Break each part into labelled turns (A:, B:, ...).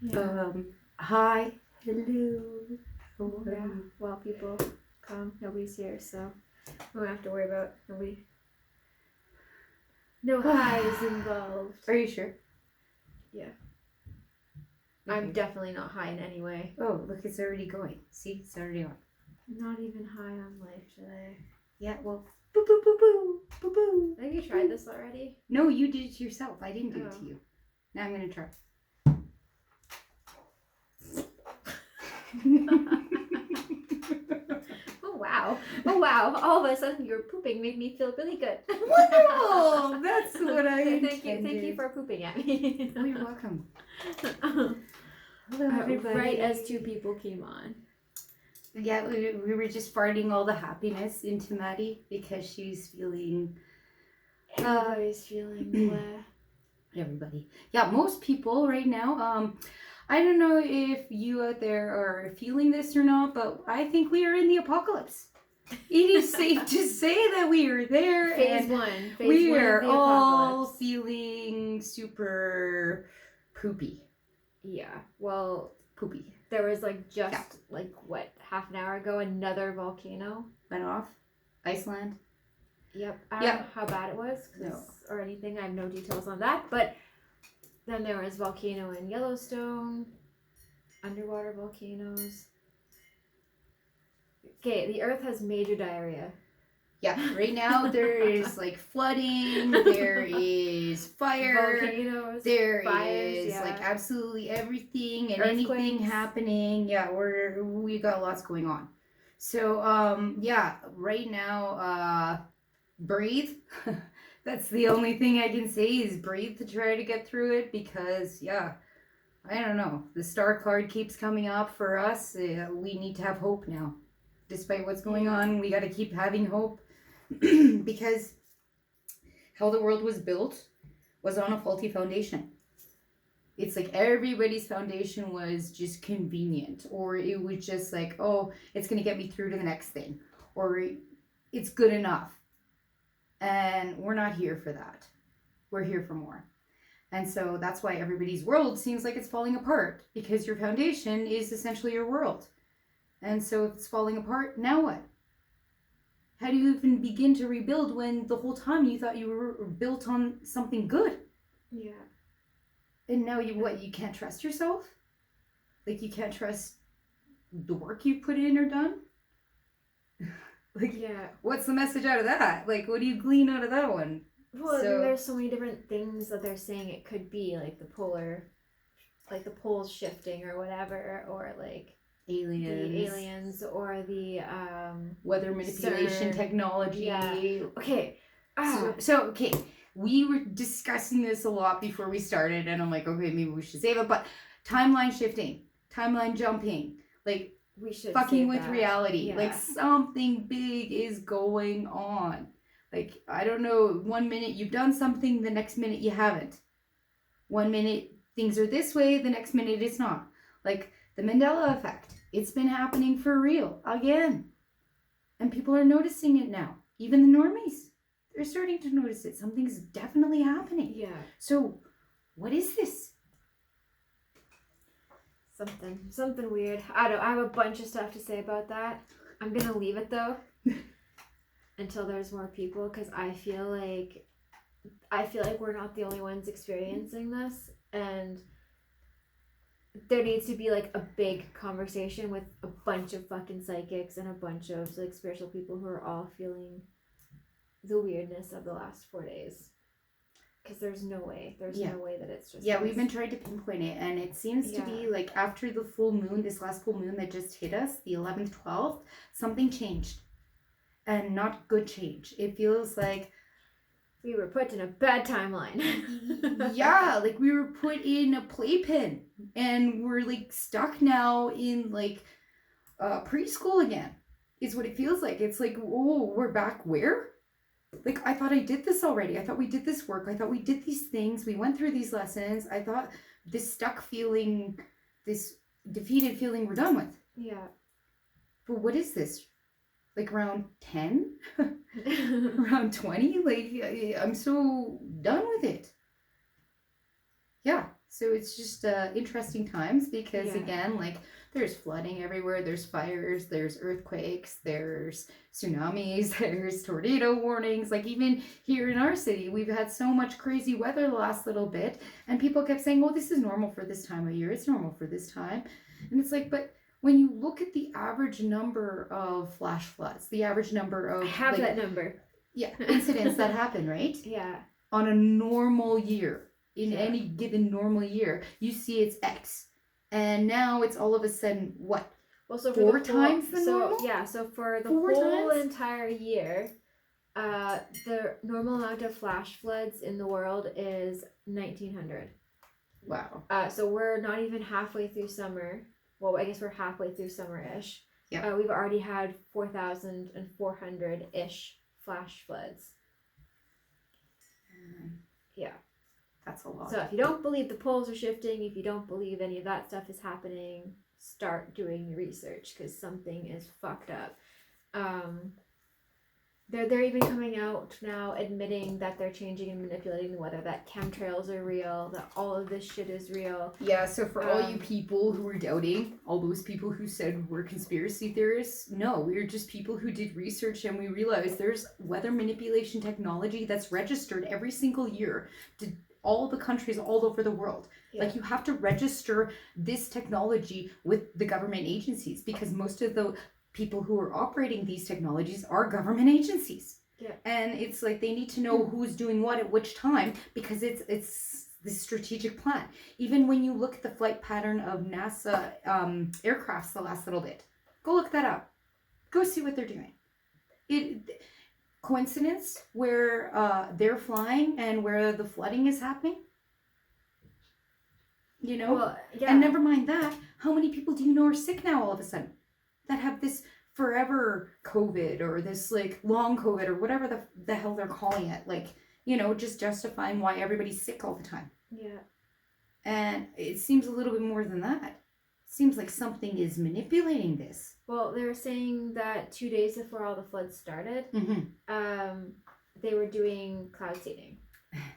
A: Yeah.
B: Hi. Hello. How are
A: Yeah.
B: you?
A: Well, people come. Nobody's here, so we don't have to worry about nobody. No highs involved.
B: Are you sure?
A: Yeah.
B: Okay.
A: I'm definitely not high in any way.
B: Oh, look, it's already going. See, it's already on.
A: Not even high on life today.
B: Yeah, well, boo boo boo boo boo boo.
A: Have you tried this already?
B: No, you did it yourself. I didn't do it
A: Oh.
B: to you. Now I'm gonna try.
A: Oh wow! Oh wow! All of a sudden, your pooping made me feel really good.
B: Wow, that's what I
A: Thank you
B: intended.
A: for pooping at me.
B: Oh, you're welcome. Hello, everybody.
A: Right as two people came on.
B: Yeah, we were just farting all the happiness into Maddy because she's feeling.
A: Everybody's feeling bleh.
B: Everybody. Yeah, most people right now. I don't know if you out there are feeling this or not, but I think we are in the apocalypse. It is safe to say that we are there.
A: Phase one.
B: We
A: Phase
B: are
A: one of the
B: all
A: apocalypse.
B: feeling super poopy.
A: Yeah. Well,
B: Poopy.
A: there was half an hour ago, another volcano
B: went off. Iceland.
A: Yep. I don't know how bad it was or anything. I have no details on that. But then there was volcano in Yellowstone, underwater volcanoes. Okay, the Earth has major diarrhea.
B: Yeah, right now there is like flooding, there is fire,
A: volcanoes,
B: there
A: fires,
B: is like absolutely everything and
A: earthquakes.
B: anything happening. Yeah, we got lots going on. So yeah, right now breathe. That's the only thing I can say is breathe to try to get through it because yeah, I don't know. The star card keeps coming up for us. We need to have hope now. Despite what's going on, we got to keep having hope because how the world was built was on a faulty foundation. It's like everybody's foundation was just convenient, or it was just like, oh, it's going to get me through to the next thing, or it's good enough. And we're not here for that. We're here for more. And so that's why everybody's world seems like it's falling apart because your foundation is essentially your world. And so if it's falling apart, now what? How do you even begin to rebuild when the whole time you thought you were built on something good?
A: Yeah.
B: And now you can't trust yourself? Like you can't trust the work you put in or done? What's the message out of that? Like what do you glean out of that one?
A: Well, there's so many different things that they're saying it could be, like the poles shifting or whatever, or like aliens or the
B: weather manipulation technology.
A: Yeah. Okay.
B: So okay, we were discussing this a lot before we started, and I'm like, okay, maybe we should save it. But timeline shifting, timeline jumping, like
A: we should
B: fucking with reality. Yeah. Like something big is going on. Like I don't know. 1 minute you've done something, the next minute you haven't. 1 minute things are this way, the next minute it's not. Like the Mandela effect. It's been happening for real again. And people are noticing it now. Even the normies. They're starting to notice it. Something's definitely happening.
A: Yeah.
B: So, what is this?
A: Something weird. I have a bunch of stuff to say about that. I'm going to leave it though until there's more people because I feel like we're not the only ones experiencing this, and there needs to be like a big conversation with a bunch of fucking psychics and a bunch of like spiritual people who are all feeling the weirdness of the last 4 days. Because there's no way that it's just
B: we've been trying to pinpoint it, and it seems to be like after the full moon, this last full moon that just hit us, the 11th, 12th, something changed, and not good change. It feels like
A: we were put in a bad timeline.
B: Yeah, like we were put in a playpen, and we're like stuck now in like preschool again. Is what it feels like. It's like, oh, we're back where? Like, I thought I did this already. I thought we did this work. I thought we did these things. We went through these lessons. I thought this stuck feeling, this defeated feeling we're done with.
A: Yeah.
B: But what is this? Like around 10? Around 20? Like, I'm so done with it. Yeah. So it's just interesting times because,
A: Yeah.
B: again, like there's flooding everywhere, there's fires, there's earthquakes, there's tsunamis, there's tornado warnings. Like, even here in our city, we've had so much crazy weather the last little bit, and people kept saying, oh, this is normal for this time of year, it's normal for this time. And it's like, but when you look at the average number of flash floods, the average number of
A: I have
B: like,
A: that number.
B: yeah, incidents that happen, right?
A: Yeah.
B: On a normal year, in
A: Yeah.
B: any given normal year, you see it's X. And now it's all of a sudden what?
A: Well, so for
B: Four
A: the whole,
B: times the
A: so
B: normal?
A: yeah, so for the
B: Four
A: whole
B: times?
A: entire year, the normal amount of flash floods in the world is 1900.
B: Wow.
A: So we're not even halfway through summer. Well, I guess we're halfway through summer-ish.
B: Yeah.
A: We've already had 4,400-ish flash floods. Yeah.
B: That's a lot.
A: So if you don't believe the poles are shifting, if you don't believe any of that stuff is happening, start doing your research because something is fucked up. They're even coming out now admitting that they're changing and manipulating the weather, that chemtrails are real, that all of this shit is real.
B: Yeah, so for all you people who were doubting, all those people who said we're conspiracy theorists, no, we're just people who did research and we realized there's weather manipulation technology that's registered every single year to all the countries all over the world.
A: Yeah.
B: Like, you have to register this technology with the government agencies because most of the people who are operating these technologies are government agencies.
A: Yeah.
B: And it's like they need to know who's doing what at which time because it's this strategic plan. Even when you look at the flight pattern of NASA aircrafts the last little bit, go look that up. Go see what they're doing. Coincidence where they're flying and where the flooding is happening? You know?
A: Well, yeah.
B: And never mind that, how many people do you know are sick now all of a sudden? That have this forever COVID or this like long COVID or whatever the hell they're calling it. Like, you know, just justifying why everybody's sick all the time.
A: Yeah.
B: And it seems a little bit more than that. It seems like something is manipulating this.
A: Well, they were saying that 2 days before all the floods started, they were doing cloud seeding.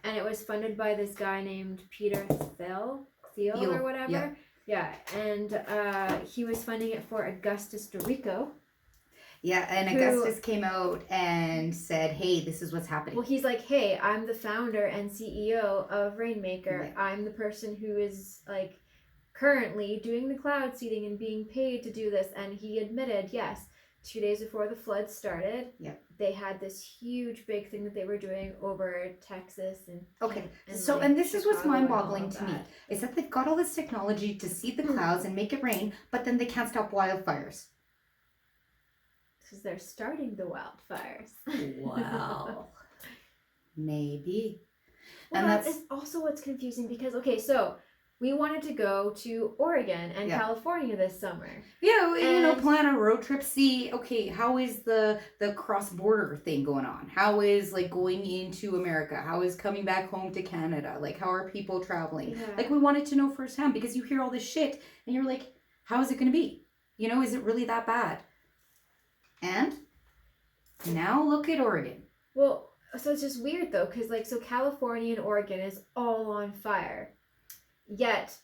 A: And it was funded by this guy named Peter Thiel or whatever.
B: Yeah.
A: Yeah, and he was funding it for Augustus Dorico.
B: Yeah, and Augustus came out and said, hey, this is what's happening.
A: Well, he's like, hey, I'm the founder and CEO of Rainmaker.
B: Yeah.
A: I'm the person who is, like, currently doing the cloud seeding and being paid to do this. And he admitted, yes, 2 days before the flood started, they had this huge big thing that they were doing over Texas and
B: and this is what's
A: Chicago
B: mind-boggling to me is that they've got all this technology to see the clouds and make it rain, but then they can't stop wildfires.
A: Because they're starting the wildfires.
B: Wow. Maybe.
A: Well,
B: And
A: that's also what's confusing because, okay, so we wanted to go to Oregon and California this summer.
B: Yeah, you know, plan a road trip, see, okay, how is the cross-border thing going on? How is, like, going into America? How is coming back home to Canada? Like, how are people traveling?
A: Yeah.
B: Like, we wanted to know firsthand because you hear all this shit and you're like, how is it going to be? You know, is it really that bad? And now look at Oregon.
A: Well, so it's just weird, though, because, like, so California and Oregon is all on fire. Yet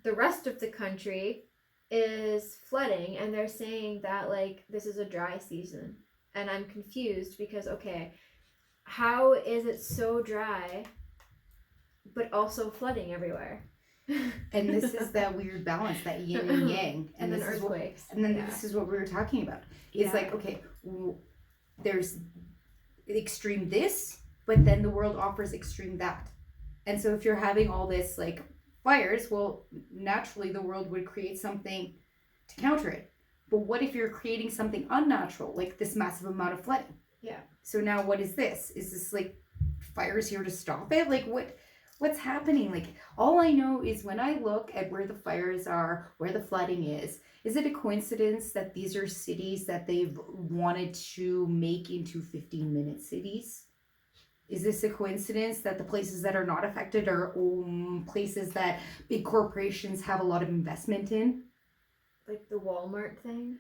A: the rest of the country is flooding and they're saying that like this is a dry season. And I'm confused because okay, how is it so dry but also flooding everywhere?
B: And this is that weird balance, that yin and yang.
A: And then earthquakes.
B: This is what we were talking about. It's like, okay, there's extreme this, but then the world offers extreme that. And so if you're having all this like fires, well, naturally the world would create something to counter it. But what if you're creating something unnatural, like this massive amount of flooding?
A: Yeah.
B: So now what is this? Is this like fires here to stop it? Like what's happening? Like all I know is when I look at where the fires are, where the flooding is it a coincidence that these are cities that they've wanted to make into 15-minute cities? Is this a coincidence that the places that are not affected are places that big corporations have a lot of investment in?
A: Like the Walmart thing?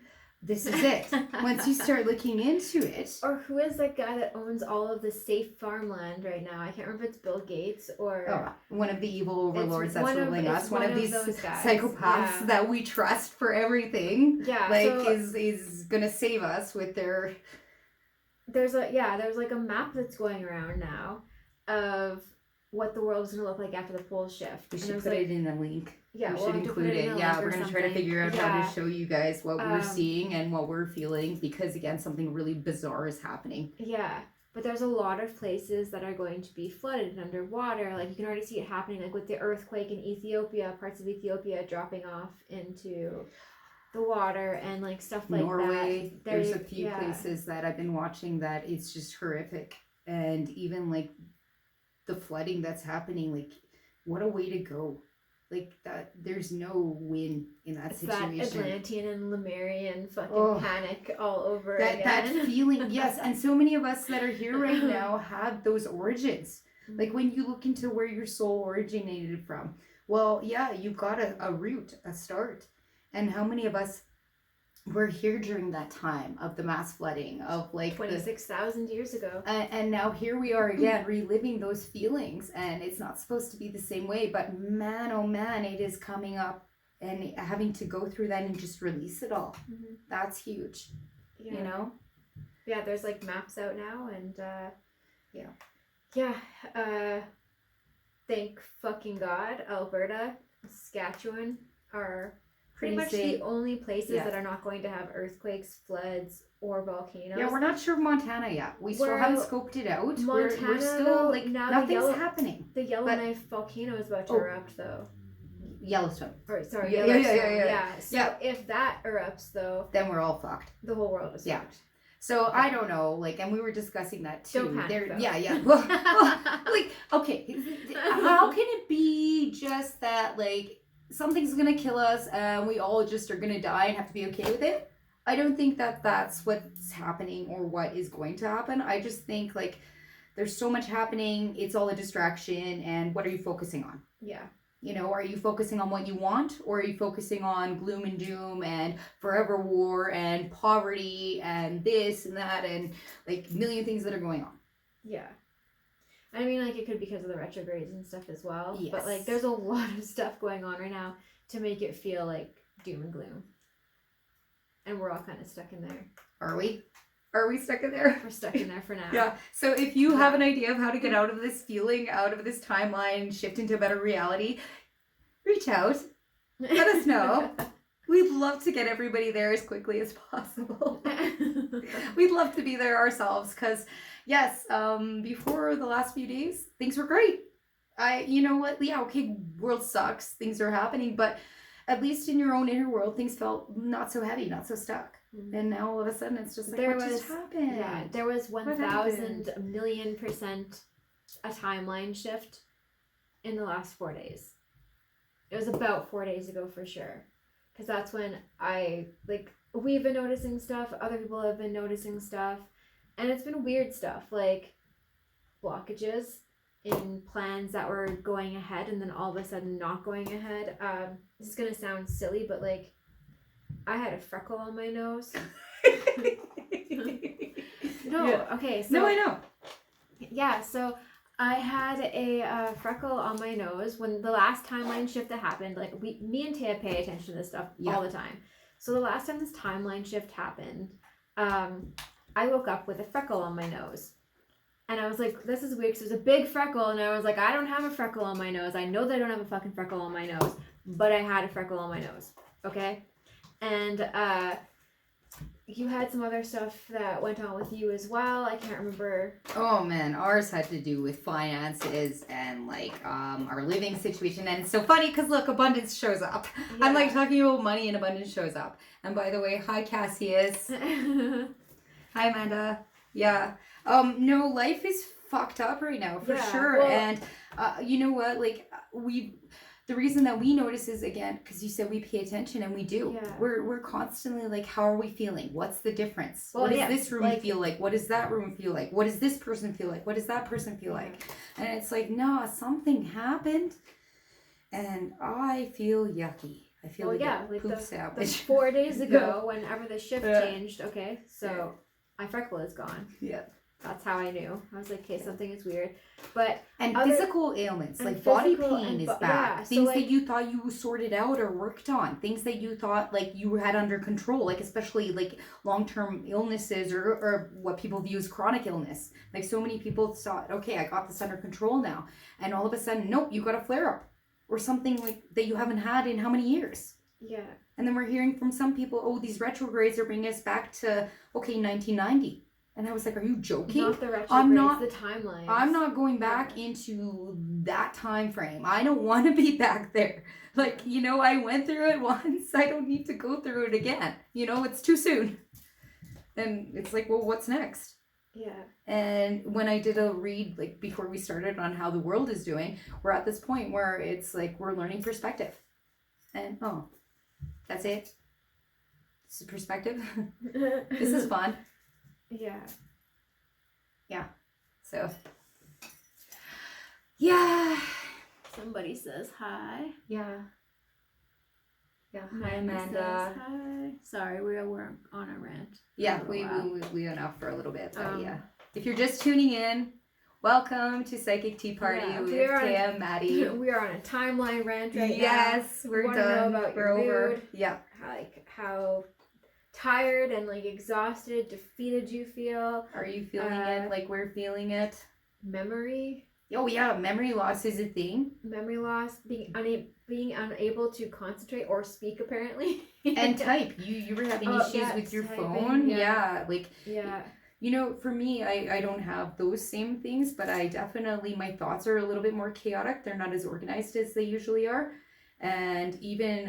B: This is it. Once you start looking into it.
A: Or who is that guy that owns all of the safe farmland right now? I can't remember if it's Bill Gates or
B: one of the evil overlords that's ruling us. One of these
A: guys.
B: Psychopaths that we trust for everything.
A: Yeah.
B: Like is gonna save us with their.
A: There's like a map that's going around now of what the world is gonna look like after the pole shift.
B: We should put it in a link.
A: Yeah,
B: we should include it. Yeah, we're gonna try to figure out how to show you guys what we're seeing and what we're feeling, because again, something really bizarre is happening.
A: Yeah, but there's a lot of places that are going to be flooded and underwater. Like you can already see it happening, like with the earthquake in Ethiopia, parts of Ethiopia dropping off into the water and like stuff like
B: Norway,
A: that.
B: There's a few places that I've been watching that it's just horrific, and even like the flooding that's happening, like what a way to go. Like that, there's no win in that situation.
A: That Atlantean and Lemurian fucking panic all over again.
B: That feeling, yes. And so many of us that are here right now have those origins. Like when you look into where your soul originated from, well, yeah, you've got a root, a start. And how many of us were here during that time of the mass flooding of like
A: 26,000 years ago,
B: and now here we are again reliving those feelings, and it's not supposed to be the same way, but man, oh man, it is coming up, and having to go through that and just release it all. That's huge. You know.
A: Yeah, there's like maps out now, and thank fucking God, Alberta, Saskatchewan are pretty much the only places that are not going to have earthquakes, floods, or volcanoes.
B: Yeah, we're not sure of Montana yet. We still haven't scoped it out.
A: Montana,
B: we're still like
A: now
B: nothing's happening.
A: The Yellowknife volcano is about to erupt, though.
B: Yellowstone.
A: Sorry,
B: Yellowstone.
A: Yeah. So if that erupts, though,
B: then we're all fucked.
A: The whole world is fucked.
B: So I don't know, like, and we were discussing that too.
A: Don't panic, though.
B: Yeah. Well, like, okay, how can it be just that, like, something's gonna kill us and we all just are gonna die and have to be okay with it? I don't think that that's what's happening or what is going to happen. I just think, like, there's so much happening, it's all a distraction, and what are you focusing on?
A: Yeah.
B: You know, are you focusing on what you want, or are you focusing on gloom and doom and forever war and poverty and this and that and like a million things that are going on?
A: Yeah. I mean, like, it could be because of the retrogrades and stuff as well.
B: Yes.
A: But like, there's a lot of stuff going on right now to make it feel like doom and gloom. And we're all kind of stuck in there.
B: Are we? Are we stuck in there?
A: We're stuck in there for now.
B: Yeah. So if you have an idea of how to get out of this feeling, out of this timeline, shift into a better reality, reach out. Let us know. We'd love to get everybody there as quickly as possible. We'd love to be there ourselves, because yes, before the last few days, things were great. You know what? Yeah, okay, world sucks. Things are happening, but at least in your own inner world, things felt not so heavy, not so stuck. And now all of a sudden it's just like, what just happened?
A: Yeah, there was 1,000,000,000% a timeline shift in the last 4 days. It was about 4 days ago for sure. Because that's when we've been noticing stuff, other people have been noticing stuff, and it's been weird stuff, like blockages in plans that were going ahead and then all of a sudden not going ahead. This is going to sound silly, but like, I had a freckle on my nose. Okay. So,
B: no, I know.
A: Yeah, so I had a freckle on my nose when the last timeline shift that happened. Like, me and Taya pay attention to this stuff all the time. So the last time this timeline shift happened, I woke up with a freckle on my nose. And I was like, this is weird, because it was a big freckle, and I was like, I don't have a freckle on my nose. I know that I don't have a fucking freckle on my nose, but I had a freckle on my nose, okay? And you had some other stuff that went on with you as well. I can't remember.
B: Oh man, ours had to do with finances and like our living situation. And it's so funny because look, abundance shows up. Yeah. I'm like talking about money and abundance shows up. And by the way, hi Cassius. Hi Amanda. Yeah. No, life is fucked up right now for sure. Well, and you know what? Like the reason that we notice is, again, because you said we pay attention, and we do. Yeah. We're constantly like, how are we feeling? What's the difference? Well, what does this room feel like? What does that room feel like? What does this person feel like? What does that person feel like? And it's like, no, something happened, and I feel yucky. I feel
A: Well,
B: like
A: yeah,
B: a
A: like
B: poop
A: the
B: sandwich.
A: 4 days ago, whenever the shift
B: Yeah.
A: changed. Okay, so my freckle is gone.
B: Yeah.
A: That's how I knew. I was like, okay, something is weird. But
B: And
A: other-
B: physical ailments,
A: and
B: like body
A: physical
B: pain
A: and
B: is
A: bo-
B: back.
A: yeah, so,
B: Things
A: like-
B: that you thought you sorted out or worked on. Things that you thought like you had under control, like especially like long-term illnesses or what people view as chronic illness. Like so many people thought, okay, I got this under control now. And all of a sudden, nope, you got a flare-up. Or something like that you haven't had in how many years?
A: yeah.
B: And then we're hearing from some people, oh, these retrogrades are bringing us back to, okay, 1990. And I was like, are you joking?
A: Not the retrogrades,
B: I'm not-
A: the timeline.
B: I'm not going back
A: Yeah.
B: into that time frame. I don't want to be back there. Like, you know, I went through it once. I don't need to go through it again. You know, it's too soon. And it's like, well, what's next?
A: Yeah.
B: And when I did a read, like before we started on how the world is doing, we're at this point where it's like we're learning perspective. And oh, that's it. This is perspective. This is fun.
A: Yeah.
B: So, yeah.
A: Somebody says hi.
B: Yeah. Yeah. Hi,
A: Amanda
B: Amanda.
A: says hi. Sorry, we were on a rant.
B: Yeah,
A: For a while.
B: we went off for a little bit, but
A: Um,
B: yeah. If you're just tuning in, welcome to Psychic Tea Party
A: Yeah,
B: with
A: we're on-
B: Taya and Maddie.
A: We are on a timeline rant right
B: Yes, we're
A: Wanna know
B: done.
A: about
B: We're
A: your
B: over.
A: mood?
B: Yeah.
A: now. How tired and like exhausted, defeated you feel.
B: Are you feeling it like we're feeling it?
A: Memory
B: Oh yeah, memory loss is a thing.
A: loss, being unable to concentrate or speak apparently.
B: And type. You were having
A: Oh,
B: issues
A: yeah,
B: with your
A: typing,
B: phone.
A: yeah.
B: Yeah, like
A: Yeah.
B: you know, for me, I don't have those same things, but I definitely, my thoughts are a little bit more chaotic. They're not as organized as they usually are. And even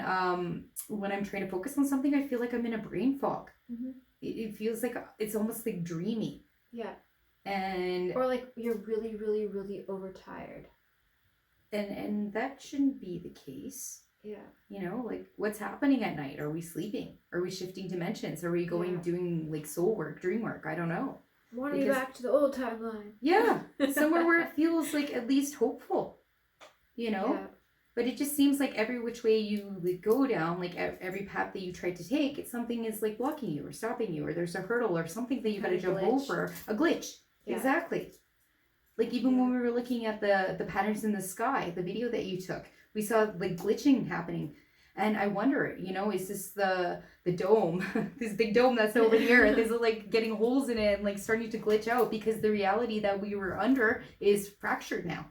B: when I'm trying to focus on something, I feel like I'm in a brain fog.
A: Mhm.
B: It feels like it's almost like dreamy.
A: Yeah.
B: And
A: Or like you're really, really, really overtired.
B: and that shouldn't be the case.
A: Yeah.
B: You know, like what's happening at night? Are we sleeping? Are we shifting dimensions? Are we going
A: Yeah.
B: doing like soul work, dream work? I don't know.
A: I want to be
B: Because-
A: back to the old timeline.
B: Yeah, somewhere where it feels like at least hopeful. You know,
A: Yeah.
B: but it just seems like every which way you like go down, like every path that you try to take, it's something is like blocking you or stopping you, or there's a hurdle or something that you got to
A: A
B: jump
A: glitch.
B: over. A glitch.
A: Yeah.
B: Exactly. Like even
A: Yeah.
B: when we were looking at the patterns in the sky, the video that you took, we saw like glitching happening. And I wonder, you know, is this the dome, this big dome that's over the earth, is it like getting holes in it and like starting to glitch out because the reality that we were under is fractured now,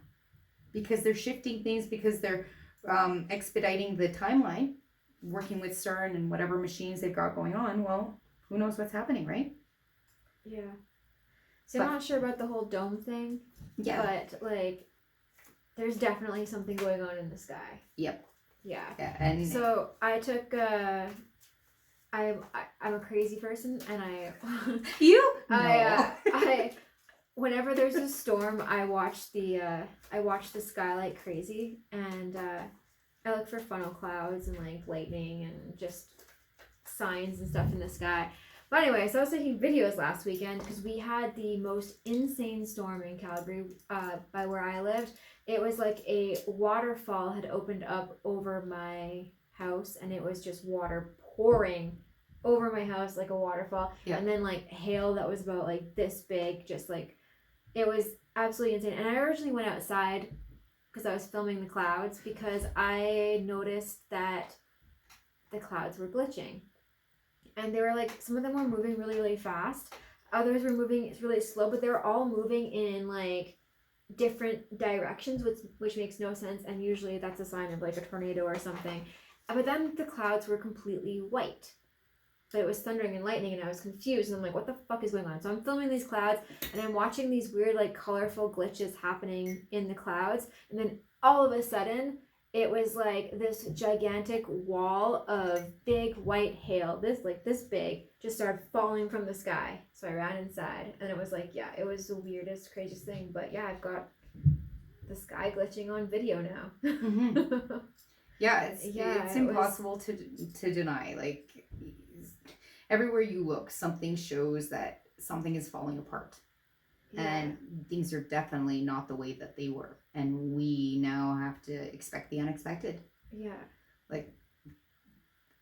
B: because they're shifting things, because they're expediting the timeline, working with CERN and whatever machines they've got going on. Well, who knows what's happening, right?
A: Yeah. See,
B: But-
A: I'm not sure about the whole dome thing,
B: Yeah.
A: but like, there's definitely something going on in the sky.
B: Yep.
A: Yeah.
B: Yeah. And
A: So I took. I'm a crazy person, and
B: you no.
A: I whenever there's a storm, I watch the sky like crazy, and I look for funnel clouds and like lightning and just signs and stuff in the sky. But anyway, so I was taking videos last weekend because we had the most insane storm in Calgary, by where I lived. It was like a waterfall had opened up over my house, and it was just water pouring over my house like a waterfall.
B: Yeah.
A: And then like hail that was about like this big, just like, it was absolutely insane. And I originally went outside because I was filming the clouds because I noticed that the clouds were glitching. And they were like, some of them were moving really, really fast. Others were moving really slow, but they were all moving in like different directions, which makes no sense. And usually that's a sign of like a tornado or something. But then the clouds were completely white. But it was thundering and lightning, and I was confused. And I'm like, what the fuck is going on? So I'm filming these clouds, and I'm watching these weird, like, colorful glitches happening in the clouds. And then all of a sudden, it was like this gigantic wall of big white hail, this big, just started falling from the sky. So I ran inside, and it was like, yeah, it was the weirdest, craziest thing. But yeah, I've got the sky glitching on video now.
B: Mhm. Yeah, it's
A: Yeah,
B: it's
A: it was-
B: impossible to deny. Like everywhere you look, something shows that something is falling apart. And things are definitely not the way that they were. And we now have to expect the unexpected.
A: yeah.
B: Like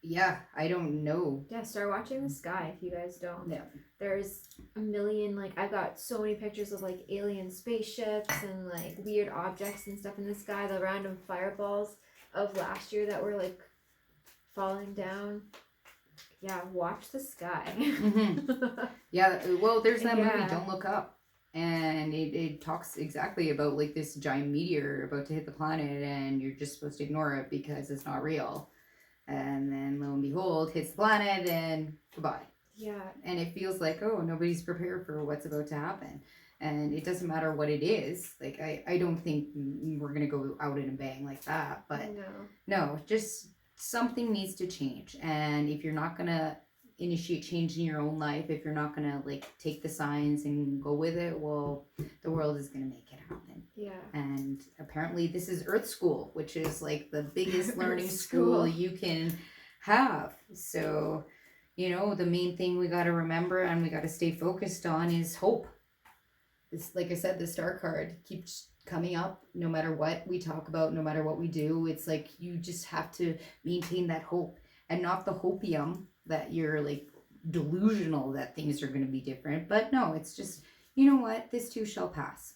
B: yeah, I don't know.
A: Yeah, start watching the sky if you guys don't.
B: Yeah.
A: There's a million, like, I've got so many pictures of, like, alien spaceships and, like, weird objects and stuff in the sky. The random fireballs of last year that were, like, falling down. Yeah, watch the sky.
B: Yeah, well, there's that movie,
A: Yeah.
B: Don't Look Up. And it talks exactly about, like, this giant meteor about to hit the planet, and you're just supposed to ignore it because it's not real. And then, lo and behold, hits the planet, and goodbye.
A: Yeah.
B: And it feels like, oh, nobody's prepared for what's about to happen. And it doesn't matter what it is. Like, I don't think we're going to go out in a bang like that. But no, just something needs to change. And if you're not going to initiate change in your own life, if you're not going to, like, take the signs and go with it, well, the world is going to make it happen.
A: Yeah.
B: And apparently this is Earth School, which is, like, the biggest learning school you can have. So, you know, the main thing we got to remember and we got to stay focused on is hope. It's, like I said, the star card keeps coming up no matter what we talk about, no matter what we do. It's like you just have to maintain that hope, and not the hopium that you're, like, delusional that things are going to be different. But no, it's just, you know what, this too shall pass.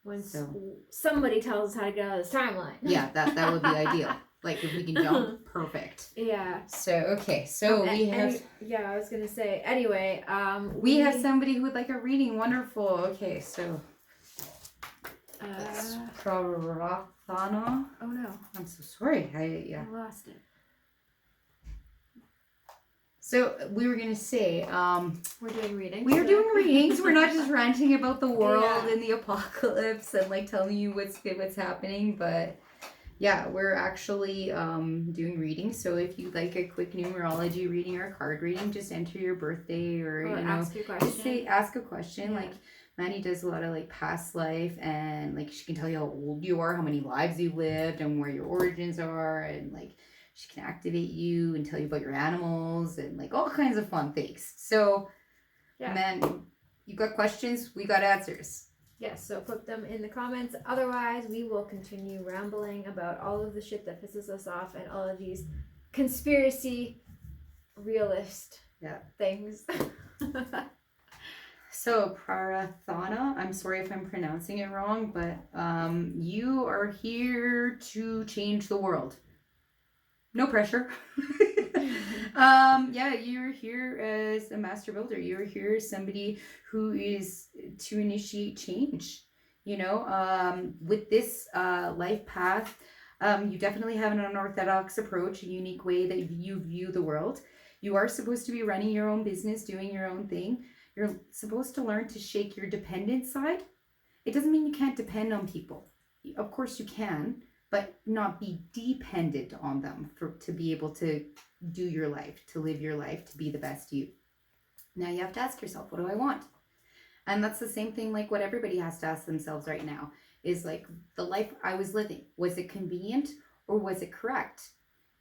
A: When somebody tells us how to get out of this timeline.
B: Yeah, that would be ideal. Like, if we can jump, perfect.
A: Yeah.
B: So, okay, so we have...
A: yeah, I was going to say, anyway,
B: we have somebody who would like a reading. Wonderful. Okay, so... It's Prarathana.
A: Oh, no.
B: I'm so sorry.
A: I lost it.
B: So, we were going to say...
A: we're doing readings.
B: We are doing readings. We're not just ranting about the world
A: Yeah.
B: and the apocalypse and, like, telling you what's good, what's happening, but... Yeah, we're actually doing readings. So if you'd like a quick numerology reading or a card reading, just enter your birthday or you know,
A: ask your question.
B: just ask a question.
A: Yeah.
B: Like Maddy does a lot of, like, past life, and, like, she can tell you how old you are, how many lives you've lived, and where your origins are, and, like, she can activate you and tell you about your animals and, like, all kinds of fun things. So,
A: yeah.
B: Man, you got questions? We got answers.
A: Yes, so put them in the comments. Otherwise, we will continue rambling about all of the shit that pisses us off and all of these conspiracy realist things.
B: So, Prarathana, I'm sorry if I'm pronouncing it wrong, but you are here to change the world. No pressure. Yeah, you're here as a master builder. You're here as somebody who is to initiate change. You know, with this life path, you definitely have an unorthodox approach, a unique way that you view the world. You are supposed to be running your own business, doing your own thing. You're supposed to learn to shake your dependent side. It doesn't mean you can't depend on people. Of course you can, but not be dependent on them to be able to do your life, to live your life, to be the best you. Now you have to ask yourself, what do I want? And that's the same thing, like, what everybody has to ask themselves right now is, like, the life I was living, was it convenient or was it correct?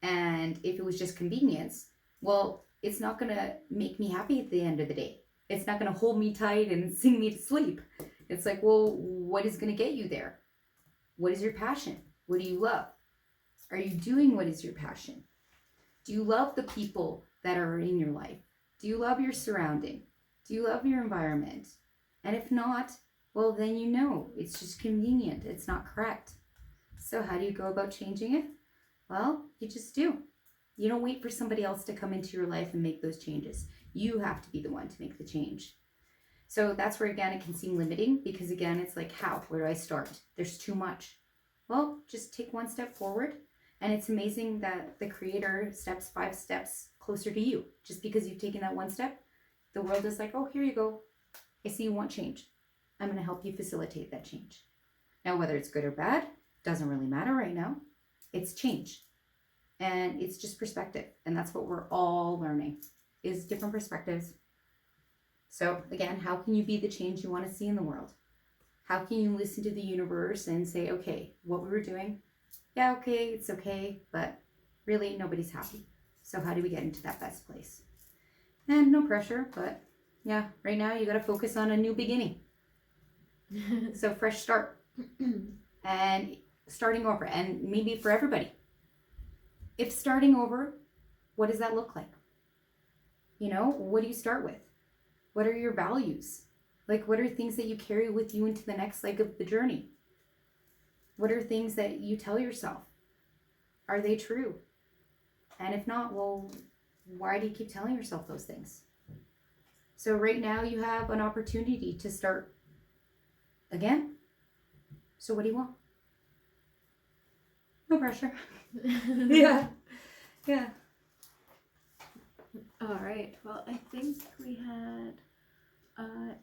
B: And if it was just convenience, well, it's not going to make me happy at the end of the day. It's not going to hold me tight and sing me to sleep. It's like, well, what is going to get you there? What is your passion? What do you love? Are you doing what is your passion? Do you love the people that are in your life? Do you love your surrounding? Do you love your environment? And if not, well, then you know it's just convenient. It's not correct. So how do you go about changing it? Well, you just do. You don't wait for somebody else to come into your life and make those changes. You have to be the one to make the change. So that's where, again, it can seem limiting because, again, it's like, how? Where do I start? There's too much. Well, just take one step forward. And it's amazing that the Creator steps 5 steps closer to you. Just because you've taken that one step, the world is like, oh, here you go. I see you want change. I'm going to help you facilitate that change. Now, whether it's good or bad, doesn't really matter right now. It's change. And it's just perspective. And that's what we're all learning, is different perspectives. So, again, how can you be the change you want to see in the world? How can you listen to the universe and say, okay, what we were doing, yeah, okay, it's okay, but really nobody's happy. So how do we get into that best place? And no pressure, but yeah, right now you got to focus on a new beginning. So fresh start and starting over, and maybe for everybody. if starting over, what does that look like? You know, what do you start with? What are your values? Like, what are things that you carry with you into the next leg of the journey? What are things that you tell yourself? Are they true? And if not, well, why do you keep telling yourself those things? So right now you have an opportunity to start again. So what do you want? No pressure. Yeah. Yeah.
A: All right. Well, I think we had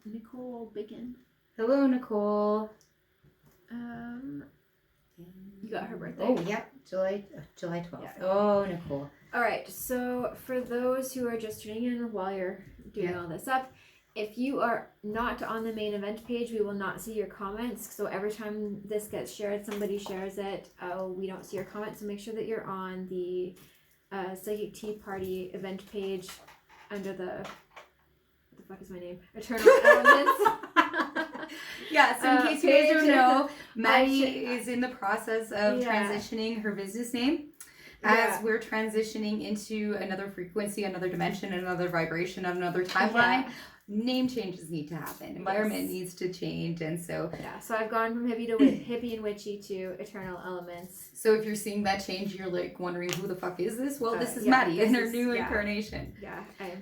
A: Nicole Biggin.
B: Hello, Nicole.
A: You got her birthday.
B: Oh, yeah. July 12th.
A: Yeah.
B: Oh, Nicole.
A: All right. So for those who are just tuning in while you're doing all this up, if you are not on the main event page, we will not see your comments. So every time this gets shared, somebody shares it. We don't see your comments. So make sure that you're on the Psychic Tea Party event page under the what the fuck is my name? Eternal Elements.
B: Yeah, so in case you guys don't know, Maddy
A: Actually,
B: is in the process of transitioning her business name as we're transitioning into another frequency, another dimension, another vibration, another timeline. Name changes need to happen. Environment needs to change, and so
A: so I've gone from hippie and witchy to Eternal Elements.
B: So if you're seeing that change, you're like wondering who the fuck is this? Well, this is
A: Maddy
B: Maddy in her new incarnation.
A: Yeah, I'm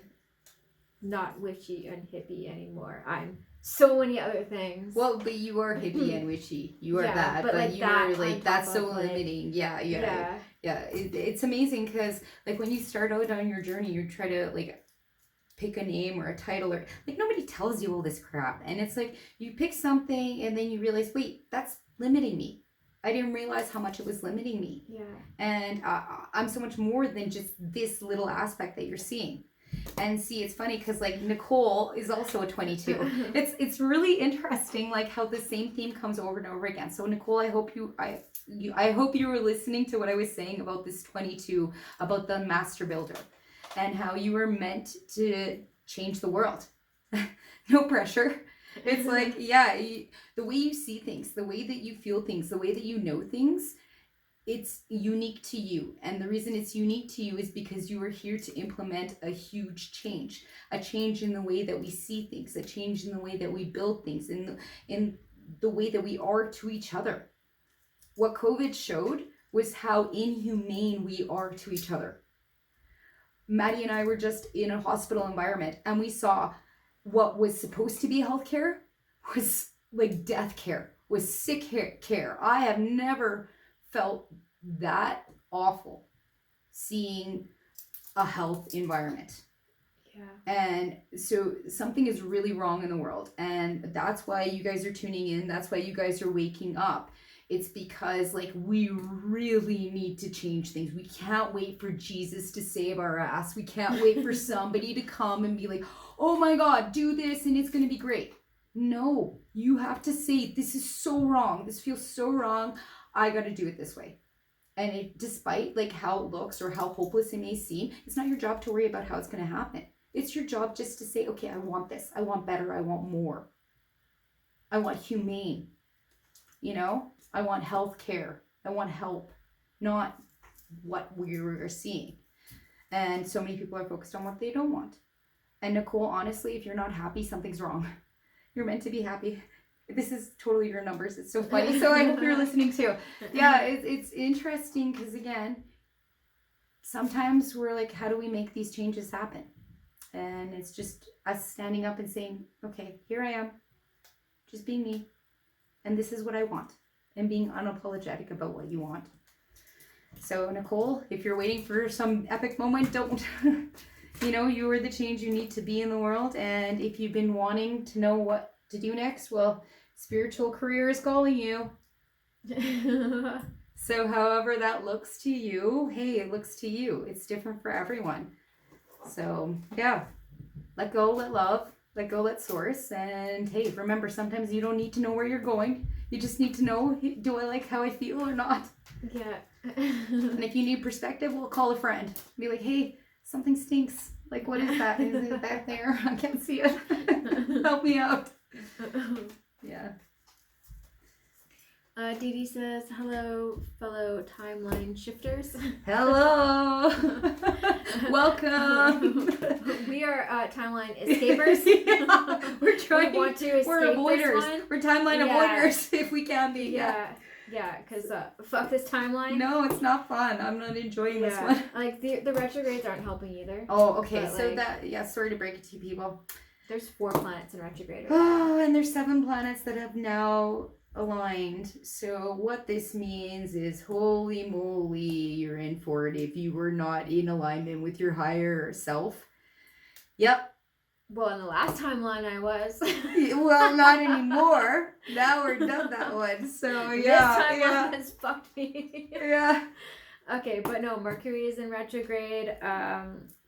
A: not witchy and hippie anymore. I'm so many other things.
B: Well, but you are hippie and witchy. You are that,
A: but like
B: you
A: that
B: are like that's so
A: like,
B: limiting. Yeah. It's amazing because like when you start out on your journey, you try to like pick a name or a title or like nobody tells you all this crap, and it's like you pick something and then you realize, wait, that's limiting me. I didn't realize how much it was limiting me.
A: Yeah.
B: And I'm so much more than just this little aspect that you're seeing. And see, it's funny because like Nicole is also a 22. It's really interesting like how the same theme comes over and over again. So Nicole, I hope you were listening to what I was saying about this 22, about the master builder, and how you were meant to change the world. No pressure. It's like, the way you see things, the way that you feel things, the way that you know things, it's unique to you. And the reason it's unique to you is because you are here to implement a huge change, a change in the way that we see things, a change in the way that we build things, in the way that we are to each other. What COVID showed was how inhumane we are to each other. Maddy and I were just in a hospital environment, and we saw what was supposed to be healthcare was like death care, was sick care. I have never felt that awful seeing a health environment. Yeah. And so something is really wrong in the world, and that's why you guys are tuning in. That's why you guys are waking up. It's because like we really need to change things. We can't wait for Jesus to save our ass. We can't wait for somebody to come and be like, oh my God, do this and it's going to be great. No, you have to say, this is so wrong. This feels so wrong. I got to do it this way. And despite like how it looks or how hopeless it may seem, it's not your job to worry about how it's going to happen. It's your job just to say, okay, I want this. I want better. I want more. I want humane. You know, I want health care. I want help, not what we're seeing. And so many people are focused on what they don't want. And Nicole, honestly, if you're not happy, something's wrong. You're meant to be happy. This is totally your numbers. It's so funny. So I hope you're listening too. Yeah, it's interesting because again, sometimes we're like, how do we make these changes happen? And it's just us standing up and saying, okay, here I am, just being me. And this is what I want. And being unapologetic about what you want. So Nicole, if you're waiting for some epic moment, don't. You know, you are the change you need to be in the world. And if you've been wanting to know what to do next, well, spiritual career is calling you. So however that looks to you, hey, it looks to you. It's different for everyone. So yeah, let go, let love, let go, let source. And hey, remember, sometimes you don't need to know where you're going. You just need to know, do I like how I feel or not?
A: Yeah.
B: And if you need perspective, we'll call a friend. Be like, hey, something stinks. Like, what is that? Is it back there? I can't see it. Help me out. Yeah.
A: Dee Dee says, hello, fellow timeline shifters.
B: Hello. Welcome.
A: We are timeline escapers.
B: Yeah, we're trying.
A: We want to escape
B: We're avoiders.
A: this one.
B: We're timeline
A: Yeah.
B: avoiders if we can be.
A: Yeah, because fuck this timeline.
B: No, it's not fun. I'm not enjoying this one.
A: Like the retrogrades aren't helping either.
B: Oh, okay.
A: But,
B: So
A: like,
B: that, yeah, sorry to break it to you people.
A: there's 4 planets in retrograde.
B: Oh, and there's 7 planets that have now aligned. So what this means is, holy moly, you're in for it if you were not in alignment with your higher self. Yep.
A: Well, in the last timeline I was.
B: Well, not anymore. Now we're done that one. So yeah,
A: This timeline has fucked me.
B: yeah.
A: Okay, but no, Mercury is in retrograde.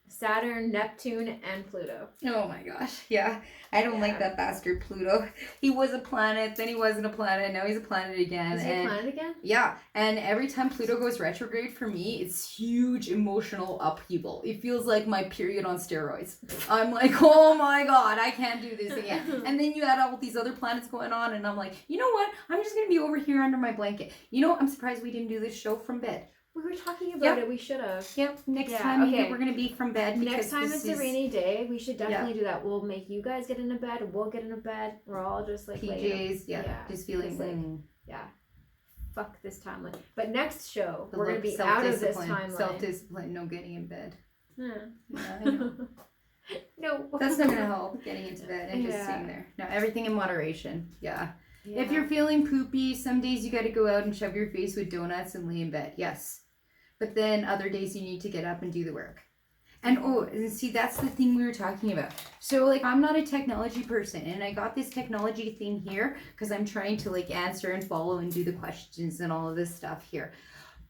A: Saturn, Neptune, and Pluto.
B: Oh my gosh, yeah. I don't like that bastard Pluto. He was a planet, then he wasn't a planet, now he's a planet again.
A: Is he a planet again?
B: Yeah, and every time Pluto goes retrograde for me, it's huge emotional upheaval. It feels like my period on steroids. I'm like, oh my god, I can't do this again. And then you add all these other planets going on, and I'm like, you know what? I'm just gonna be over here under my blanket. You know, I'm surprised we didn't do this show from bed.
A: We were talking about it. We should have.
B: Yep. Next time maybe we're gonna be from bed.
A: Next time it's a rainy day. We should definitely do that. We'll make you guys get into bed. We'll get into bed. We're all just like
B: PJs. Just feeling
A: like, fuck this timeline. But next show we're gonna be
B: out
A: of this timeline.
B: Self-discipline. No getting in bed.
A: Yeah,
B: I know.
A: No.
B: That's not gonna help. Getting into bed and just sitting there. No, everything in moderation. Yeah. If you're feeling poopy, some days you got to go out and shove your face with donuts and lay in bed. Yes. But then other days you need to get up and do the work. And and see, that's the thing we were talking about. So like, I'm not a technology person, and I got this technology thing here because I'm trying to like answer and follow and do the questions and all of this stuff here.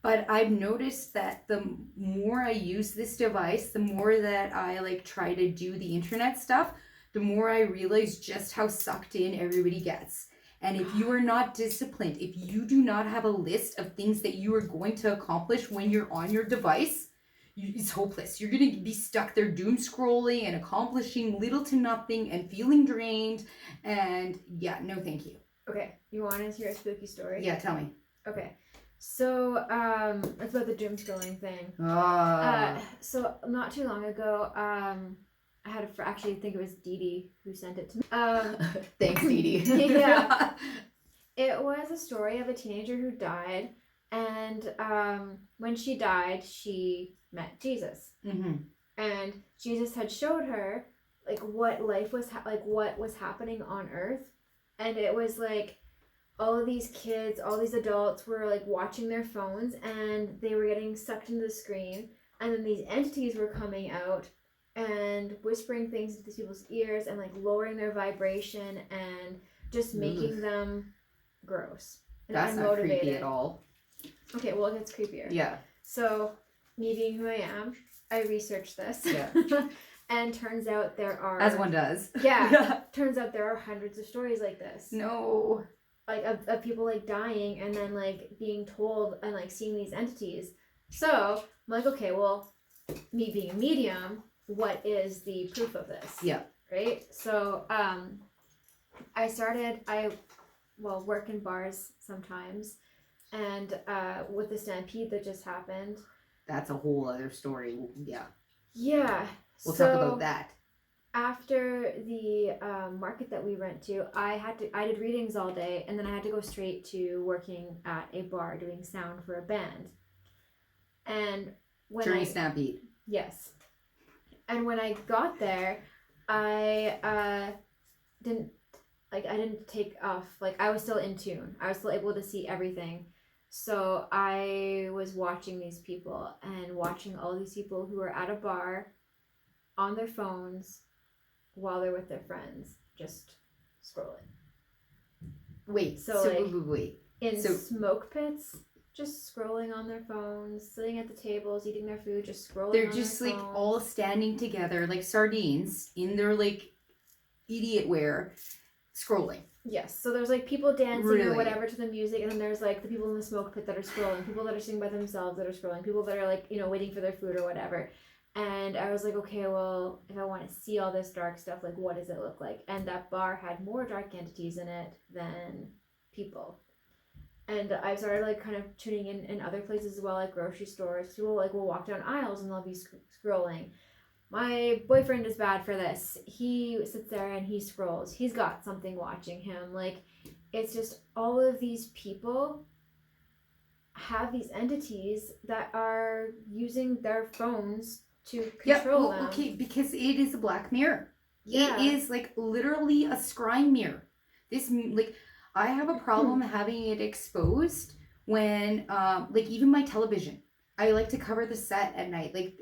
B: But I've noticed that the more I use this device, the more that I like try to do the internet stuff, the more I realize just how sucked in everybody gets. And if you are not disciplined, if you do not have a list of things that you are going to accomplish when you're on your device, it's hopeless. You're going to be stuck there doom scrolling and accomplishing little to nothing and feeling drained. And yeah, no thank you.
A: Okay, you want to hear a spooky story?
B: Yeah, tell me.
A: Okay, so it's about the doom scrolling thing. So not too long ago, I had actually think it was Dee Dee who sent it to me.
B: Thanks, Dee Dee.
A: Yeah. It was a story of a teenager who died, and when she died, she met Jesus. Mm-hmm. And Jesus had showed her like what life was what was happening on Earth, and it was like all of these kids, all these adults were like watching their phones, and they were getting sucked into the screen, and then these entities were coming out and whispering things into people's ears and like lowering their vibration and just making them gross and
B: that's
A: unmotivated.
B: Not creepy at all.
A: Okay, well, it gets creepier.
B: Yeah.
A: So, me being who I am, I researched this.
B: Yeah.
A: And turns out there are...
B: As one does.
A: Yeah. Turns out there are hundreds of stories like this.
B: No.
A: Like, of people, like, dying and then, like, being told and, like, seeing these entities. So, I'm like, okay, well, me being a medium, what is the proof of this?
B: Yeah.
A: Right? So, I work in bars sometimes, and with the stampede that just happened.
B: That's a whole other story. Yeah.
A: Yeah.
B: We'll talk about that.
A: After the market that we went to, I did readings all day, and then I had to go straight to working at a bar doing sound for a band. And when
B: Stampede.
A: Yes. And when I got there, I didn't take off. Like, I was still in tune. I was still able to see everything. So I was watching these people and watching all these people who were at a bar on their phones while they're with their friends, just scrolling.
B: Wait. Wait.
A: In smoke pits, just scrolling on their phones, sitting at the tables, eating their food, just scrolling.
B: They're just like all standing together like sardines in their like idiot wear, scrolling.
A: Yes, so there's like people dancing or whatever to the music, and then there's like the people in the smoke pit that are scrolling, people that are sitting by themselves that are scrolling, people that are like, you know, waiting for their food or whatever. And I was like, okay, well, if I want to see all this dark stuff, like, what does it look like? And that bar had more dark entities in it than people. And I've started like kind of tuning in other places as well, like grocery stores. People like will walk down aisles and they'll be scrolling. My boyfriend is bad for this. He sits there and he scrolls. He's got something watching him. Like, it's just all of these people have these entities that are using their phones to control them.
B: Okay, because it is a black mirror.
A: Yeah.
B: It is like literally a scrying mirror. This like I have a problem having it exposed when like even my television. I like to cover the set at night. Like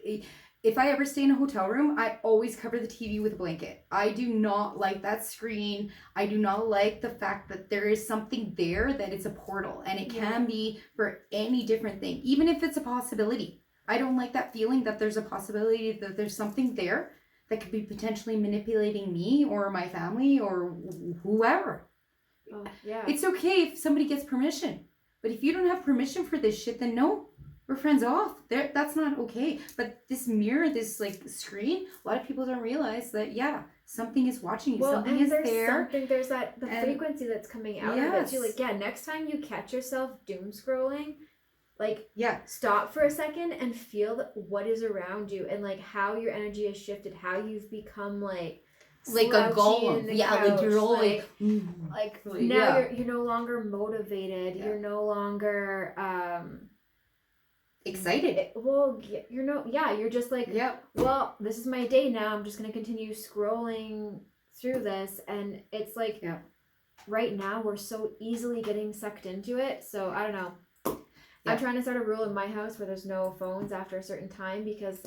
B: if I ever stay in a hotel room, I always cover the TV with a blanket. I do not like that screen. I do not like the fact that there is something there, that it's a portal, and it can be for any different thing, even if it's a possibility. I don't like that feeling that there's a possibility that there's something there that could be potentially manipulating me or my family or whoever.
A: Oh, yeah.
B: It's okay if somebody gets permission, but if you don't have permission for this shit, then no. We're friends off. That's not okay. But this mirror, this like screen, a lot of people don't realize that something is watching you. Something is there.
A: There's the frequency that's coming out of it too. Like next time you catch yourself doom scrolling, like stop for a second and feel what is around you and like how your energy has shifted, how you've become like
B: a golem. Like you're all like
A: now you're no longer motivated. You're no longer
B: excited.
A: You're just like, well, this is my day now. I'm just gonna continue scrolling through this, and it's like right now we're so easily getting sucked into it. So I don't know. I'm trying to start a rule in my house where there's no phones after a certain time, because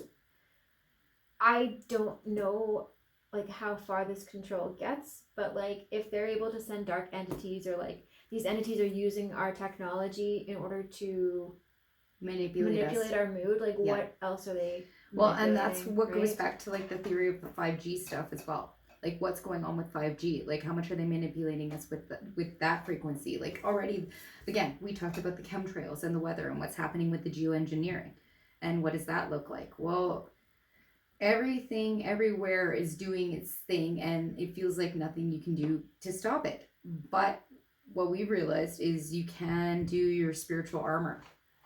A: I don't know like how far this control gets, but like if they're able to send dark entities, or like these entities are using our technology in order to manipulate our mood, like what else are they
B: and that's what goes back to like the theory of the 5G stuff as well. Like what's going on with 5G, like how much are they manipulating us with that frequency? Like already, again, we talked about the chemtrails and the weather and what's happening with the geoengineering, and what does that look like? Well, everything everywhere is doing its thing, and it feels like nothing you can do to stop it. But what we realized is you can do your spiritual armor.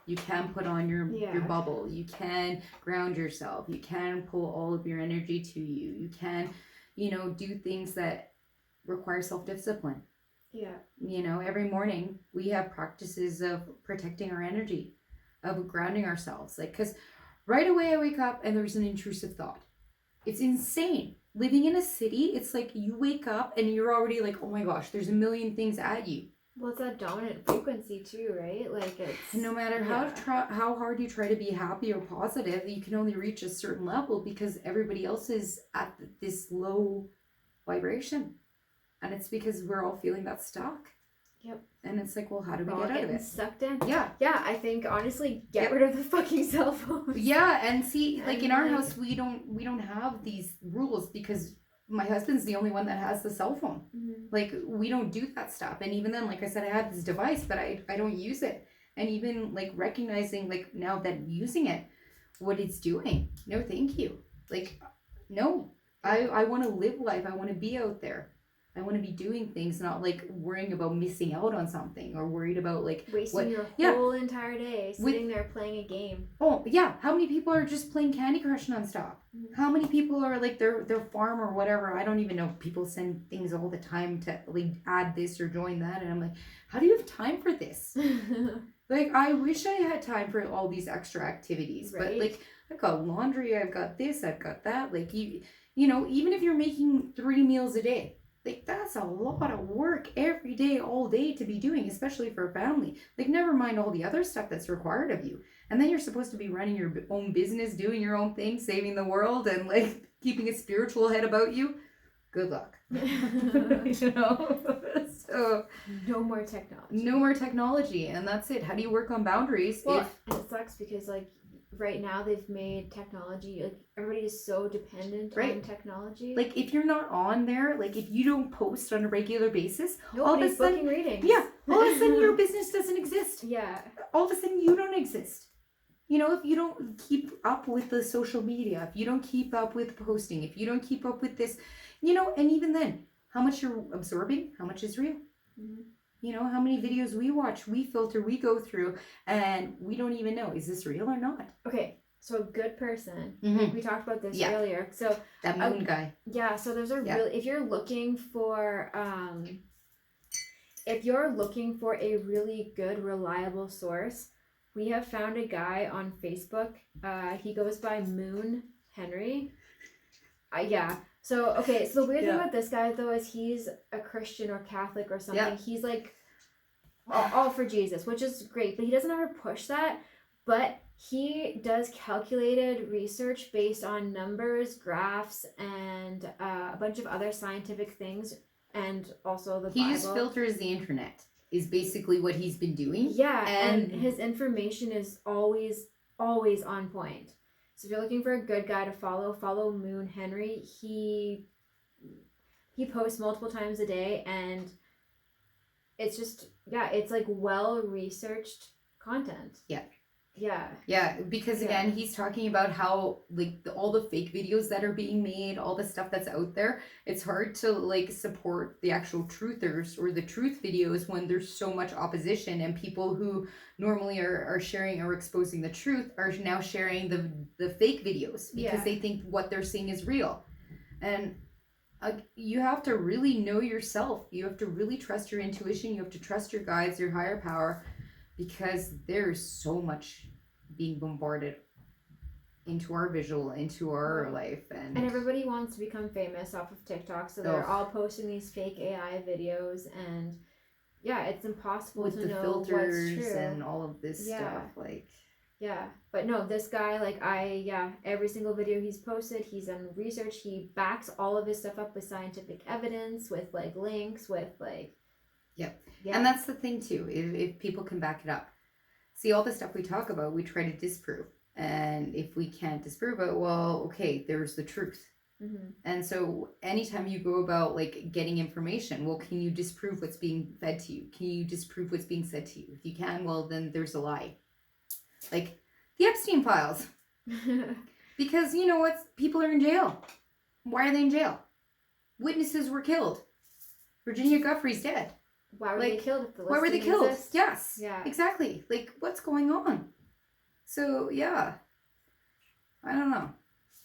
B: You can put on your bubble. You can ground yourself. You can pull all of your energy to you. You can, do things that require self-discipline. Yeah. Every morning we have practices of protecting our energy, of grounding ourselves. Like, because right away I wake up and there's an intrusive thought. It's insane. Living in a city, it's like you wake up and you're already like, oh my gosh, there's a million things at you.
A: Well, it's that dominant frequency too, right? Like it's
B: no matter how hard you try to be happy or positive, you can only reach a certain level because everybody else is at this low vibration, and it's because we're all feeling that stuck.
A: Yep.
B: And it's like, well, how do we get out of it?
A: Sucked in.
B: Yeah.
A: Yeah, I think honestly, get rid of the fucking cell phones.
B: Yeah, and see, like in our house, we don't have these rules because my husband's the only one that has the cell phone.
A: Mm-hmm.
B: Like we don't do that stuff. And even then, like I said, I have this device, but I don't use it. And even like recognizing like now that I'm using it, what it's doing. No, thank you. Like, no, I want to live life. I want to be out there. I want to be doing things, not like worrying about missing out on something or worried about like
A: wasting your whole entire day sitting there playing a game.
B: Oh yeah, how many people are just playing Candy Crush nonstop? Mm-hmm. How many people are like their farm or whatever? I don't even know. People send things all the time to like add this or join that, and I'm like, how do you have time for this? Like, I wish I had time for all these extra activities, right? But like I've got laundry, I've got this, I've got that. Like you know, even if you're making 3 meals a day. Like, that's a lot of work every day, all day to be doing, especially for a family. Like, never mind all the other stuff that's required of you. And then you're supposed to be running your own business, doing your own thing, saving the world, and, like, keeping a spiritual head about you. Good luck. So,
A: no more technology.
B: No more technology, and that's it. How do you work on boundaries?
A: Well, and it sucks because, like, right now they've made technology, like, everybody is so dependent on technology.
B: Like, if you're not on there, like, if you don't post on a regular basis,
A: nobody's booking readings.
B: Yeah, all of a sudden your business doesn't exist.
A: Yeah.
B: All of a sudden you don't exist. If you don't keep up with the social media, if you don't keep up with posting, if you don't keep up with this, and even then, how much you're absorbing, how much is real?
A: Mm-hmm.
B: You know, how many videos we watch, we filter, we go through, and we don't even know, is this real or not?
A: Okay, so a good person.
B: Mhm.
A: We talked about this
B: Yeah.
A: earlier. So
B: That moon guy.
A: yeah, so there's a
B: Yeah.
A: really, if you're looking for a really good, reliable source, we have found a guy on Facebook. He goes by Moon Henry. Yeah. So okay, so the weird thing
B: Yeah.
A: about this guy though is he's a Christian or Catholic or something.
B: Yeah.
A: He's like all for Jesus, which is great, but he doesn't ever push that. But he does calculated research based on numbers, graphs, and a bunch of other scientific things, and also the Bible.
B: He just filters the internet, is basically what he's been doing.
A: Yeah, and his information is always on point. So if you're looking for a good guy to follow Moon Henry. He posts multiple times a day, and it's just, yeah, it's like well researched content.
B: Yeah.
A: Yeah.
B: Yeah, because again, he's talking about how like all the fake videos that are being made, all the stuff that's out there, it's hard to like support the actual truthers or the truth videos when there's so much opposition, and people who normally are sharing or exposing the truth are now sharing the fake videos because they think what they're seeing is real. And you have to really know yourself. You have to really trust your intuition. You have to trust your guides, your higher power, because there's so much being bombarded into our visual, into our life, and
A: everybody wants to become famous off of TikTok, so they're all posting these fake AI videos, and yeah, it's impossible
B: with
A: to
B: the
A: know
B: filters
A: what's true
B: and all of this stuff, like
A: but no, this guy, like, every single video he's posted, he's done research, he backs all of his stuff up with scientific evidence, with like links, with like
B: and that's the thing too, if people can back it up. See, all the stuff we talk about, we try to disprove. And if we can't disprove it, well, okay, there's the truth.
A: Mm-hmm.
B: And so anytime you go about like getting information, well, can you disprove what's being fed to you? Can you disprove what's being said to you? If you can, well, then there's a lie. Like the Epstein files. Because you know what? People are in jail. Why are they in jail? Witnesses were killed. Virginia Guffrey's dead.
A: Why were they killed if the list
B: why were they killed?
A: exist?
B: Yes.
A: Yeah.
B: Exactly. Like, what's going on? So, yeah. I don't know.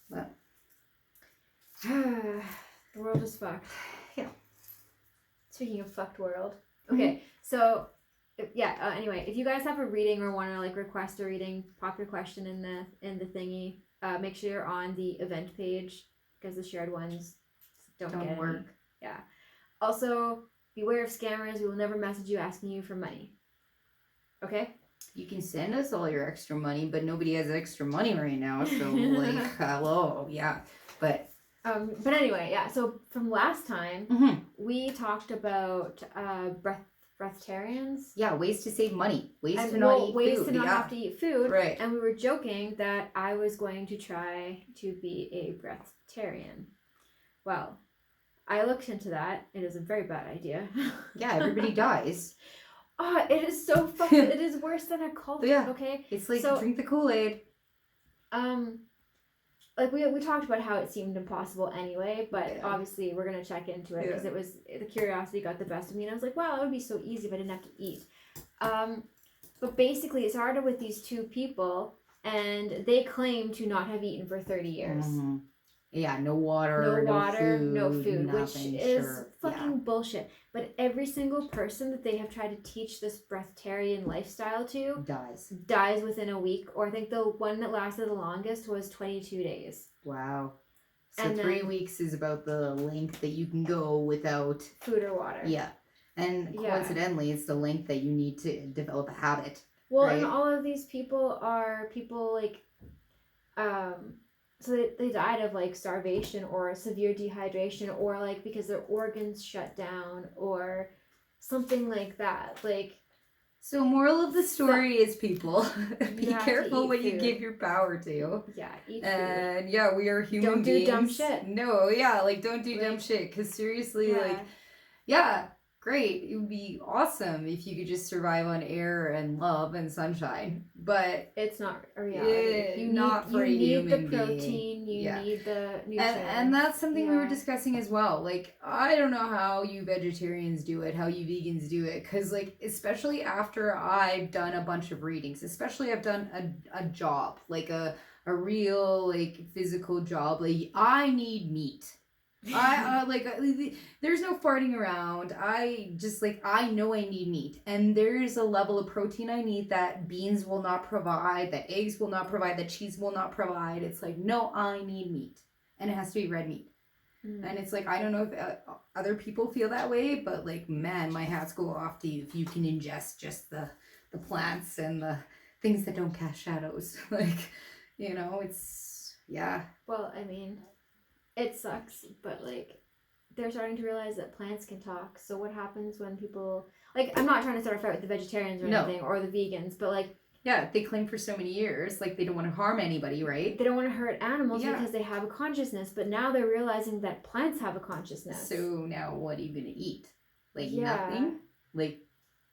B: But
A: the world is fucked.
B: Yeah.
A: Speaking of fucked world. Okay, so anyway, if you guys have a reading or want to like request a reading, pop your question in the thingy. Make sure you're on the event page, because the shared ones don't get
B: work.
A: Any. Yeah. Also, beware of scammers. We will never message you asking you for money. Okay?
B: You can send us all your extra money, but nobody has extra money right now. So, like, hello. Yeah. But
A: anyway, yeah. So, from last time, we talked about breatharians.
B: Yeah, ways to save money. Ways to not
A: have to eat food.
B: Right.
A: And we were joking that I was going to try to be a breatharian. Well, I looked into that. It is a very bad idea.
B: Yeah, everybody dies.
A: Oh, it is so fucking. It is worse than a cult.
B: Yeah.
A: Okay.
B: It's like
A: so,
B: drink the Kool-Aid.
A: Like we talked about how it seemed impossible anyway, but obviously we're gonna check into it because it was the curiosity got the best of me, and I was like, wow, it would be so easy if I didn't have to eat. But basically, it started with these two people, and they claim to not have eaten for 30 years.
B: Mm-hmm. Yeah, no water,
A: no food,
B: nothing,
A: which is fucking bullshit. But every single person that they have tried to teach this breatharian lifestyle to dies within a week, or I think the one that lasted the longest was 22 days.
B: Wow. So and 3 weeks is about the length that you can go without
A: food or water.
B: Yeah. And coincidentally, it's the length that you need to develop a habit.
A: Well,
B: right?
A: And all of these people are people like, so they died of like starvation or severe dehydration, or like because their organs shut down or something like that. Like,
B: so moral of the story is, people, be careful what you give your power to.
A: Yeah, eat food.
B: And yeah, we are human beings.
A: Don't do dumb shit.
B: No, yeah, like don't do dumb shit. Because seriously, great. It would be awesome if you could just survive on air and love and sunshine. But
A: it's not a reality.
B: You need the
A: protein, protein, you
B: Yeah.
A: need the nutrients.
B: And that's something we were
A: Yeah.
B: discussing as well. Like, I don't know how you vegetarians do it, how you vegans do it, because, like, especially after I've done a bunch of readings, especially I've done a job, like a real, like, physical job. Like, I need meat. There's no farting around. I just, like, I know I need meat, and there's a level of protein I need that beans will not provide, that eggs will not provide, that cheese will not provide. It's like, no, I need meat, and it has to be red meat. And it's like, I don't know if other people feel that way, but, like, man, my hats go off to you if you can ingest just the plants and the things that don't cast shadows. Like, you know, it's, yeah.
A: Well, I mean, it sucks, but, like, they're starting to realize that plants can talk. So what happens when people, like, I'm not trying to start a fight with the vegetarians or anything, or the vegans, but, like,
B: yeah, they claim for so many years, like, they don't want to harm anybody, right?
A: They don't want to hurt animals because they have a consciousness, but now they're realizing that plants have a consciousness.
B: So now what are you going to eat? Like, nothing? Like,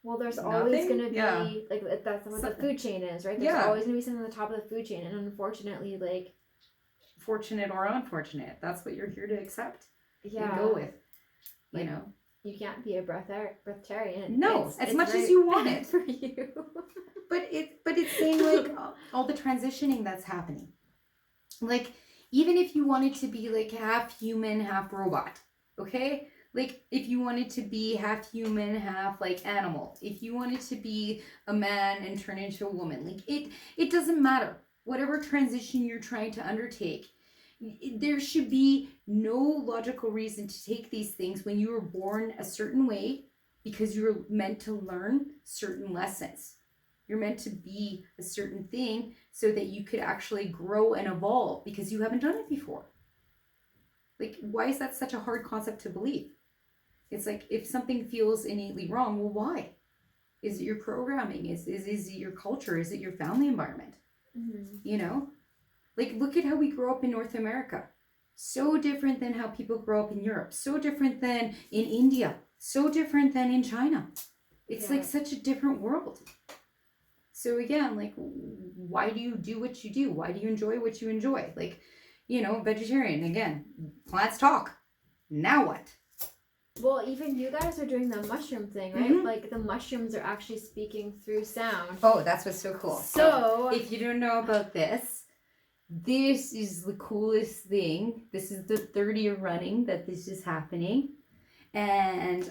A: well, there's always going to be, like, that's what
B: Something.
A: the food chain is, right? There's always going to be something at the top of the food chain, and unfortunately, like...
B: Fortunate or unfortunate, that's what you're here to accept.
A: Yeah.
B: And go with,
A: like,
B: you know?
A: You can't be a breatharian.
B: No, as much as you want it.
A: For you.
B: But it's saying, like, all the transitioning that's happening. Like, even if you wanted to be, like, half human, half robot, okay? Like, if you wanted to be half human, half, like, animal. If you wanted to be a man and turn into a woman. Like, it doesn't matter. Whatever transition you're trying to undertake, there should be no logical reason to take these things when you were born a certain way, because you're meant to learn certain lessons. You're meant to be a certain thing so that you could actually grow and evolve, because you haven't done it before. Like, why is that such a hard concept to believe? It's like, if something feels innately wrong, well, why? Is it your programming? Is it your culture? Is it your family environment?
A: Mm-hmm.
B: You know? Like, look at how we grow up in North America. So different than how people grow up in Europe. So different than in India. So different than in China. It's like such a different world. So again, like, why do you do what you do? Why do you enjoy what you enjoy? Like, you know, vegetarian, again, plants talk. Now what?
A: Well, even you guys are doing the mushroom thing, right?
B: Mm-hmm.
A: Like, the mushrooms are actually speaking through sound.
B: Oh, that's what's so cool.
A: So,
B: if you don't know about this is the coolest thing. This is the 3rd year running that this is happening. And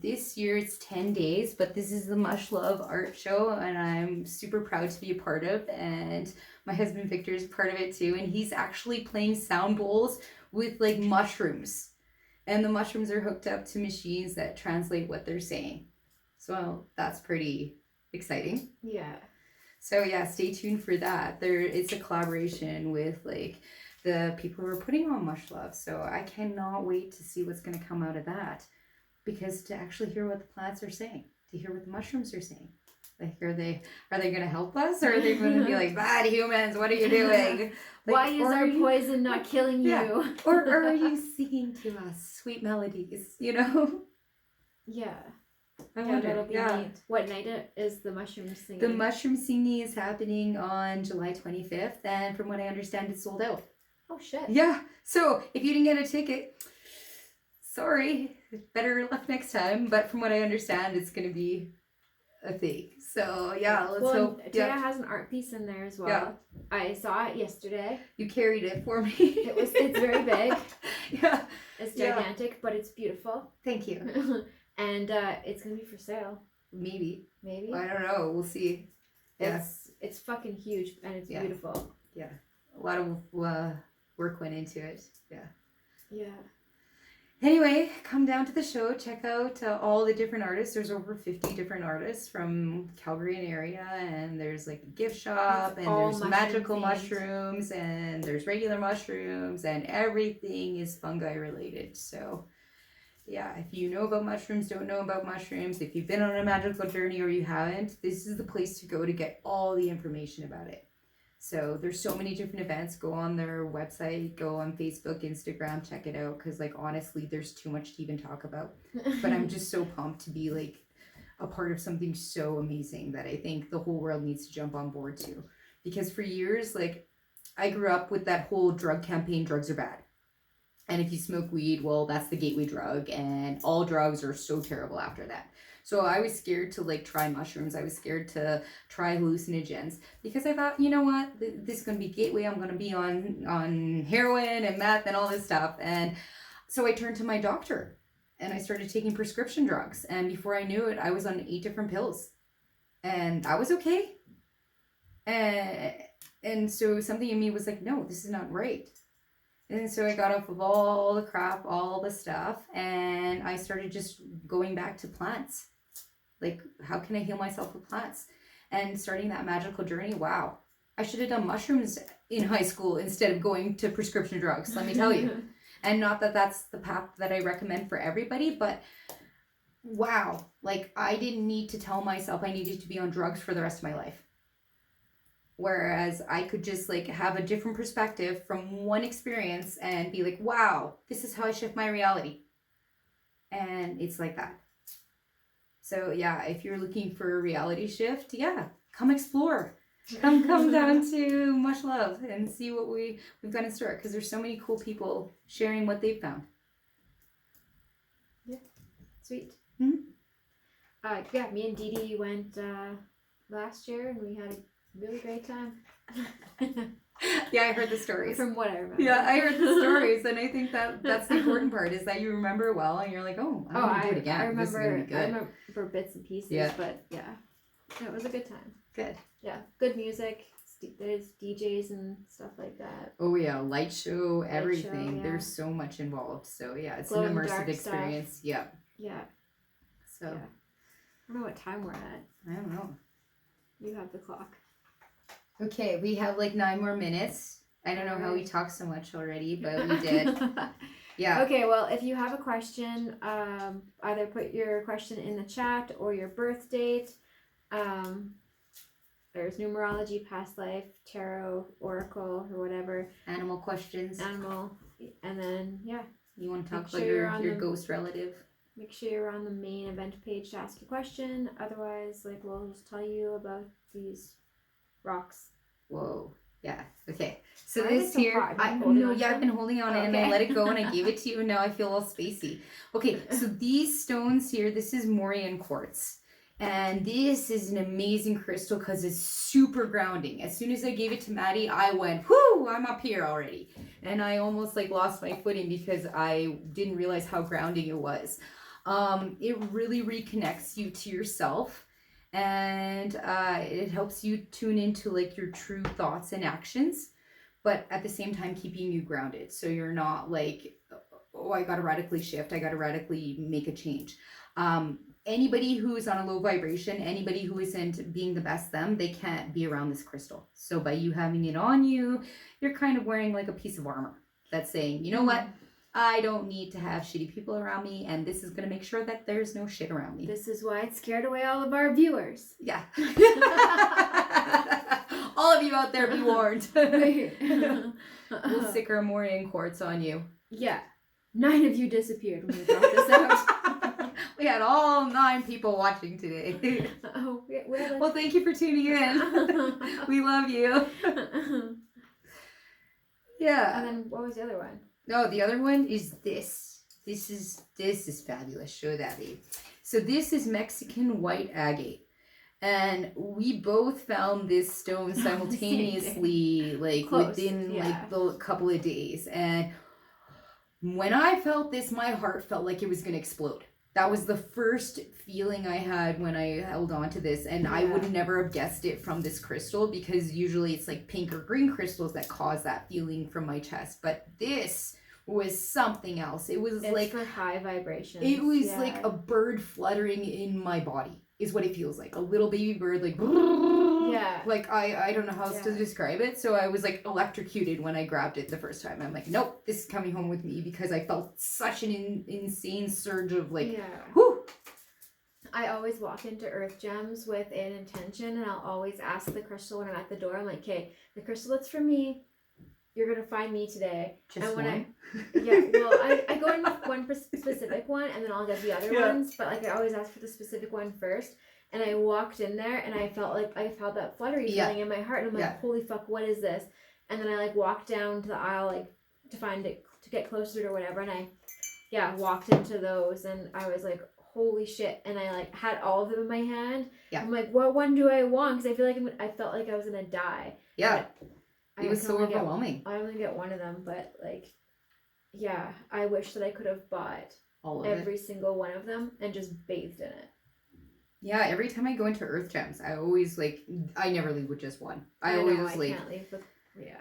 B: this year it's 10 days, but this is the Mush Love Art Show, and I'm super proud to be a part of. And my husband Victor is part of it too, and he's actually playing sound bowls with, like, mushrooms. And the mushrooms are hooked up to machines that translate what they're saying. So that's pretty exciting.
A: Yeah.
B: So yeah, stay tuned for that. It's a collaboration with, like, the people who are putting on Mush Love. So I cannot wait to see what's going to come out of that, because to actually hear what the plants are saying, to hear what the mushrooms are saying. Like, are they going to help us, or are they going to be like, bad humans, what are you doing? Like,
A: why is our poison not killing you?
B: Yeah. or are you singing to us sweet melodies, you know?
A: Yeah.
B: I wonder.
A: That'll be neat. What night is the mushroom singing?
B: The mushroom singing is happening on July 25th, and from what I understand, it's sold out.
A: Oh, shit.
B: Yeah. So if you didn't get a ticket, sorry. Better luck next time. But from what I understand, it's going to be a thing. So yeah, let's hope.
A: Tina has an art piece in there as well. Yeah. I saw it yesterday.
B: You carried it for me.
A: It's very big.
B: Yeah.
A: It's gigantic, but it's beautiful.
B: Thank you.
A: And it's going to be for sale.
B: Maybe.
A: I
B: don't know. We'll see. Yeah.
A: It's fucking huge, and it's beautiful.
B: Yeah. A lot of work went into it. Yeah.
A: Yeah.
B: Anyway, come down to the show. Check out all the different artists. There's over 50 different artists from Calgary and area, and there's, like, a gift shop, and there's magical mushrooms, and there's regular mushrooms, and everything is fungi related. So yeah, if you know about mushrooms, don't know about mushrooms, if you've been on a magical journey or you haven't, this is the place to go to get all the information about it. So there's so many different events. Go on their website, go on Facebook, Instagram, check it out, because, like, honestly, there's too much to even talk about. But I'm just so pumped to be, like, a part of something so amazing that I think the whole world needs to jump on board to. Because for years, like, I grew up with that whole drug campaign, drugs are bad. And if you smoke weed, well, that's the gateway drug, and all drugs are so terrible after that. So I was scared to like try mushrooms. I was scared to try hallucinogens because I thought, you know what, this is gonna be gateway. I'm gonna be on heroin and meth and all this stuff. And so I turned to my doctor, and I started taking prescription drugs. And before I knew it, I was on 8 different pills, and I was okay. And so something in me was like, no, this is not right. And so I got off of all the crap, all the stuff, and I started just going back to plants. Like, how can I heal myself with plants? And starting that magical journey, wow. I should have done mushrooms in high school instead of going to prescription drugs, let me tell you. And not that that's the path that I recommend for everybody, but wow. Like, I didn't need to tell myself I needed to be on drugs for the rest of my life. Whereas I could just like have a different perspective from one experience and be like, wow, this is how I shift my reality. And it's like that. So yeah, if you're looking for a reality shift, yeah, come explore. Come down to Much Love and see what we've got in store, because there's so many cool people sharing what they've found.
A: Yeah, sweet.
B: Mm-hmm.
A: Yeah, me and Dee Dee went last year, and we had a really great time.
B: Yeah, I heard the stories.
A: From what I remember.
B: Yeah, I heard the stories, and I think that's the important part, is that you remember well, and you're like, oh, I'm gonna do it again.
A: I remember,
B: this is gonna be good.
A: I remember bits and pieces, but yeah, it was a good time.
B: Good.
A: Yeah, good music. There's DJs and stuff like that.
B: Oh yeah, light show, everything.
A: Yeah.
B: There's so much involved. So yeah, it's
A: Glow
B: an
A: and
B: immersive
A: dark
B: experience.
A: stuff.
B: Yeah.
A: Yeah.
B: So
A: yeah. I don't know what time we're at.
B: I don't know.
A: You have the clock.
B: Okay, we have like 9 more minutes. I don't know how we talked so much already, but we did. Yeah.
A: Okay, well, if you have a question, either put your question in the chat or your birth date. There's numerology, past life, tarot, oracle, or whatever.
B: Animal questions.
A: And then, yeah.
B: You want to talk about your ghost relative?
A: Make sure you're on the main event page to ask a question. Otherwise, like, we'll just tell you about these rocks.
B: Whoa. Yeah. Okay. So
A: Why
B: this here, I've been holding on it, and I let it go and I gave it to you, and now I feel all spacey. Okay, so these stones here, this is Moraine quartz. And this is an amazing crystal because it's super grounding. As soon as I gave it to Maddy, I went, whoo, I'm up here already. And I almost like lost my footing because I didn't realize how grounding it was. It really reconnects you to yourself. And it helps you tune into like your true thoughts and actions, but at the same time keeping you grounded, so you're not like, oh, I gotta radically shift, I gotta radically make a change. Anybody who's on a low vibration, anybody who isn't being the best them, they can't be around this crystal. So by you having it on you, you're kind of wearing like a piece of armor that's saying, you know what, I don't need to have shitty people around me, and this is going to make sure that there's no shit around me.
A: This is why it scared away all of our viewers.
B: Yeah. All of you out there, be warned. We'll stick our Moraine quartz on you.
A: Yeah. 9 of you disappeared when we brought this out.
B: We had all 9 people watching today.
A: Oh,
B: well, thank you for tuning in. We love you. Yeah.
A: And then what was the other one?
B: No, the other one is this. This is fabulous. Show that, babe. So this is Mexican white agate. And we both found this stone simultaneously, like within like the couple of days. And when I felt this, my heart felt like it was going to explode. That was the first feeling I had when I held on to this. And I would never have guessed it from this crystal, because usually it's like pink or green crystals that cause that feeling from my chest. But this was something else. It's like
A: for high vibrations.
B: It was like a bird fluttering in my body is what it feels like. A little baby bird, like, like I don't know how else to describe it. So I was like electrocuted when I grabbed it the first time. I'm like, nope, this is coming home with me, because I felt such an insane surge of like, whew.
A: I always walk into Earth Gems with an intention, and I'll always ask the crystal when I'm at the door. I'm like, okay, the crystal that's for me, you're gonna find me today.
B: Just
A: and when
B: one?
A: I go in with one specific one, and then I'll get the other ones. But like I always ask for the specific one first. And I walked in there, and I felt that fluttery feeling in my heart, and I'm like, holy fuck, what is this? And then I like walked down to the aisle like to find it to get closer to whatever, and I walked into those, and I was like, holy shit. And I like had all of them in my hand.
B: Yeah.
A: I'm like, what one do I want? Because I feel like I felt like I was gonna die.
B: Yeah.
A: It
B: was so overwhelming.
A: I only get one of them, but like, yeah, I wish that I could have bought every single one of them and just bathed in it.
B: Yeah, every time I go into Earth Gems, I always like, I never leave with just one. I always
A: know,
B: like,
A: can't leave with,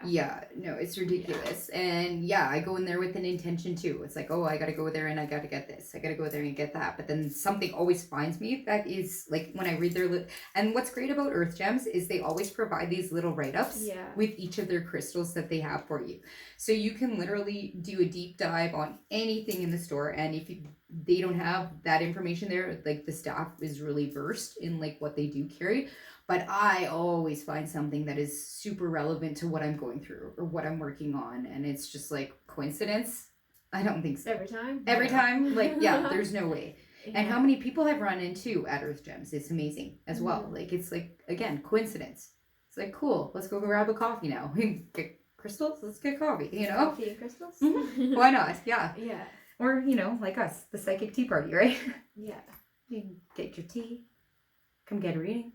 B: yeah, no, it's ridiculous. Yeah. And yeah, I go in there with an intention too. It's like, oh, I gotta go there and I gotta get this. I gotta go there and get that. But then something always finds me that is like when I read their and what's great about Earth Gems is they always provide these little write-ups with each of their crystals that they have for you. So you can literally do a deep dive on anything in the store, and if they don't have that information there, like the staff is really versed in like what they do carry. But I always find something that is super relevant to what I'm going through or what I'm working on. And it's just like coincidence. I don't think so. Every time. Like, yeah, there's no way. Yeah. And how many people I've run into at Earth Gems, it's amazing as well. Like, it's like, again, coincidence. It's like, cool, let's go grab a coffee now. Get crystals? Let's get coffee, you know?
A: Coffee and crystals?
B: Why not? Yeah.
A: Yeah.
B: Or, you know, like us, the psychic tea party, right?
A: Yeah.
B: You can get your tea. Come get a reading.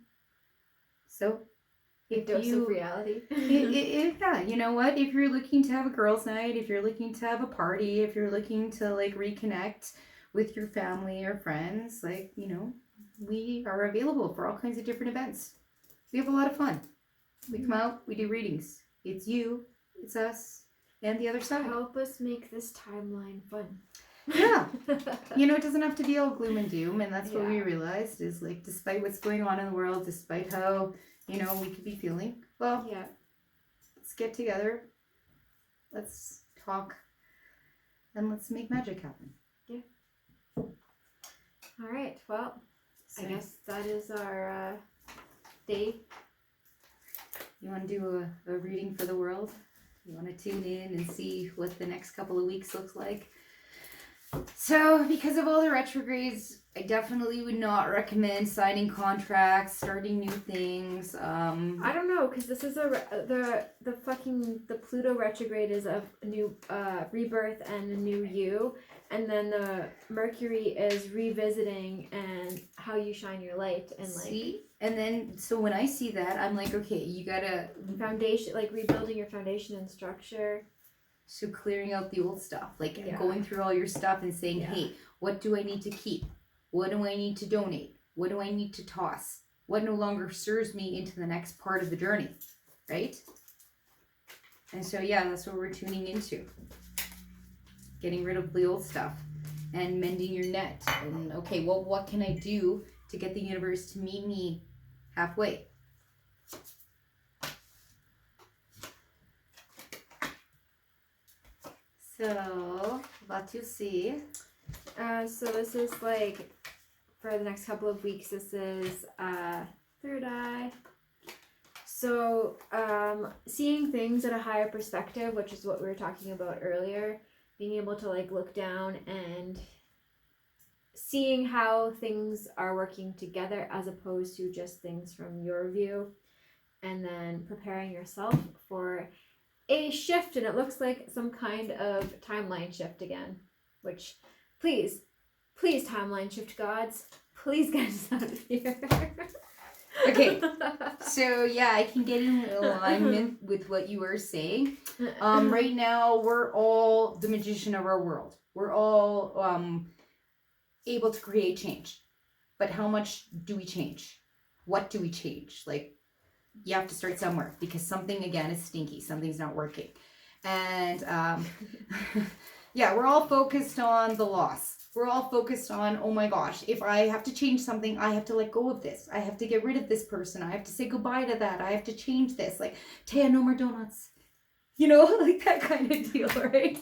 B: So,
A: a dose of reality.
B: Yeah, you know what? If you're looking to have a girls' night, if you're looking to have a party, if you're looking to like reconnect with your family or friends, like, you know, we are available for all kinds of different events. We have a lot of fun. We come out, we do readings. It's you, it's us, and the other side.
A: Help us make this timeline fun.
B: Yeah. You know, it doesn't have to be all gloom and doom, and that's what we realized is like, despite what's going on in the world, despite how, you know, we could be feeling, well, let's get together, let's talk, and let's make magic happen.
A: Yeah. All right, well, I guess that is our day.
B: You want to do a reading for the world? You want to tune in and see what the next couple of weeks looks like? So, because of all the retrogrades, I definitely would not recommend signing contracts, starting new things.
A: I don't know, because this is the Pluto retrograde is a new rebirth and a new you, and then the Mercury is revisiting and how you shine your light and like.
B: See? And then, so when I see that, I'm like, okay, you gotta
A: foundation, like rebuilding your foundation and structure.
B: So clearing out the old stuff, like going through all your stuff and saying, hey, what do I need to keep? What do I need to donate? What do I need to toss? What no longer serves me into the next part of the journey, right? And so, yeah, that's what we're tuning into. Getting rid of the old stuff and mending your net. And, okay, well, what can I do to get the universe to meet me halfway? So, what you see?
A: So this is like, for the next couple of weeks, this is third eye. So, seeing things at a higher perspective, which is what we were talking about earlier, being able to like look down and seeing how things are working together as opposed to just things from your view, and then preparing yourself for a shift, and it looks like some kind of timeline shift again, which please timeline shift gods, please get us out of here.
B: Okay, so yeah, I can get in alignment with what you were saying. Right now, we're all the magician of our world. We're all able to create change, but how much do we change? What do we change? Like, you have to start somewhere, because something, again, is stinky. Something's not working. And yeah, we're all focused on the loss. We're all focused on, oh my gosh, if I have to change something, I have to let go of this. I have to get rid of this person. I have to say goodbye to that. I have to change this. Like, Taya, no more donuts. You know, like that kind of deal, right?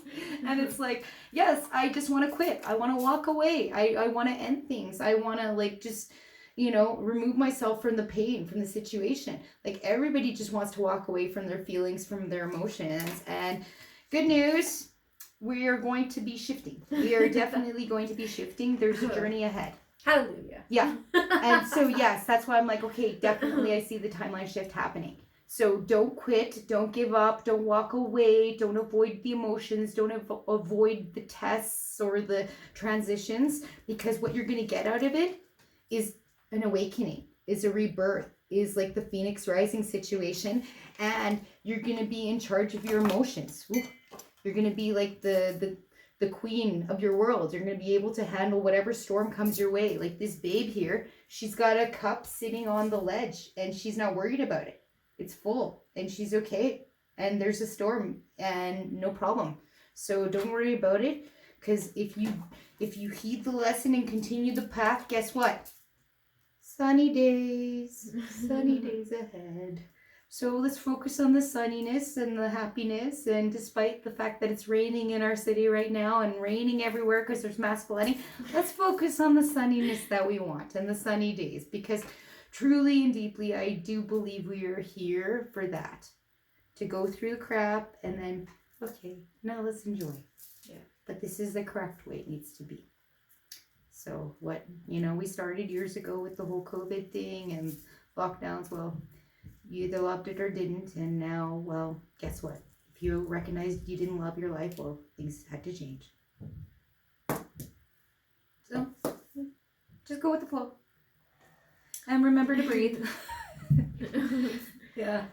B: And it's like, yes, I just want to quit. I want to walk away. I want to end things. I want to like just, you know, remove myself from the pain, from the situation. Like, everybody just wants to walk away from their feelings, from their emotions. And good news, we are going to be shifting. We are definitely going to be shifting. There's a journey ahead.
A: Hallelujah.
B: Yeah. And so, yes, that's why I'm like, okay, definitely I see the timeline shift happening. So don't quit, don't give up, don't walk away, don't avoid the emotions, don't avoid the tests or the transitions, because what you're going to get out of it is an awakening, is a rebirth, is like the Phoenix Rising situation, and you're going to be in charge of your emotions. Ooh, you're going to be like the queen of your world. You're going to be able to handle whatever storm comes your way. Like this babe here, she's got a cup sitting on the ledge and she's not worried about it. It's full and she's okay. And there's a storm and no problem. So don't worry about it, because if you heed the lesson and continue the path, guess what? Sunny days ahead. So let's focus on the sunniness and the happiness. And despite the fact that it's raining in our city right now and raining everywhere because there's mass flooding, let's focus on the sunniness that we want and the sunny days, because truly and deeply, I do believe we are here for that. To go through the crap and then, okay, now let's enjoy.
A: Yeah.
B: But this is the correct way it needs to be. So we started years ago with the whole COVID thing and lockdowns. Well, you either loved it or didn't. And now, well, guess what? If you recognized you didn't love your life, well, things had to change. So just go with the flow. And remember to breathe. Yeah.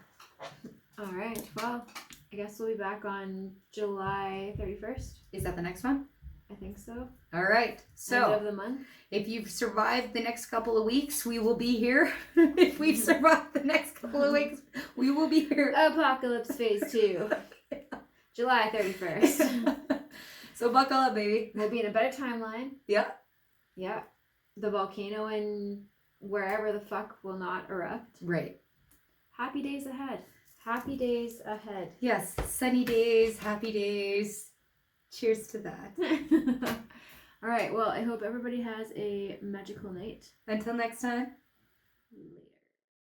A: All right. Well, I guess we'll be back on July 31st.
B: Is that the next one?
A: I think so.
B: All right. So
A: end of the month.
B: If you've survived the next couple of weeks, we will be here. If we've survived the next couple of weeks, we will be here.
A: Apocalypse Phase 2. July 31st.
B: So buckle up, baby.
A: We'll be in a better timeline.
B: Yeah.
A: Yeah. The volcano in wherever the fuck will not erupt.
B: Right.
A: Happy days ahead. Happy days ahead.
B: Yes. Sunny days, happy days. Cheers to that.
A: All right. Well, I hope everybody has a magical night.
B: Until next time.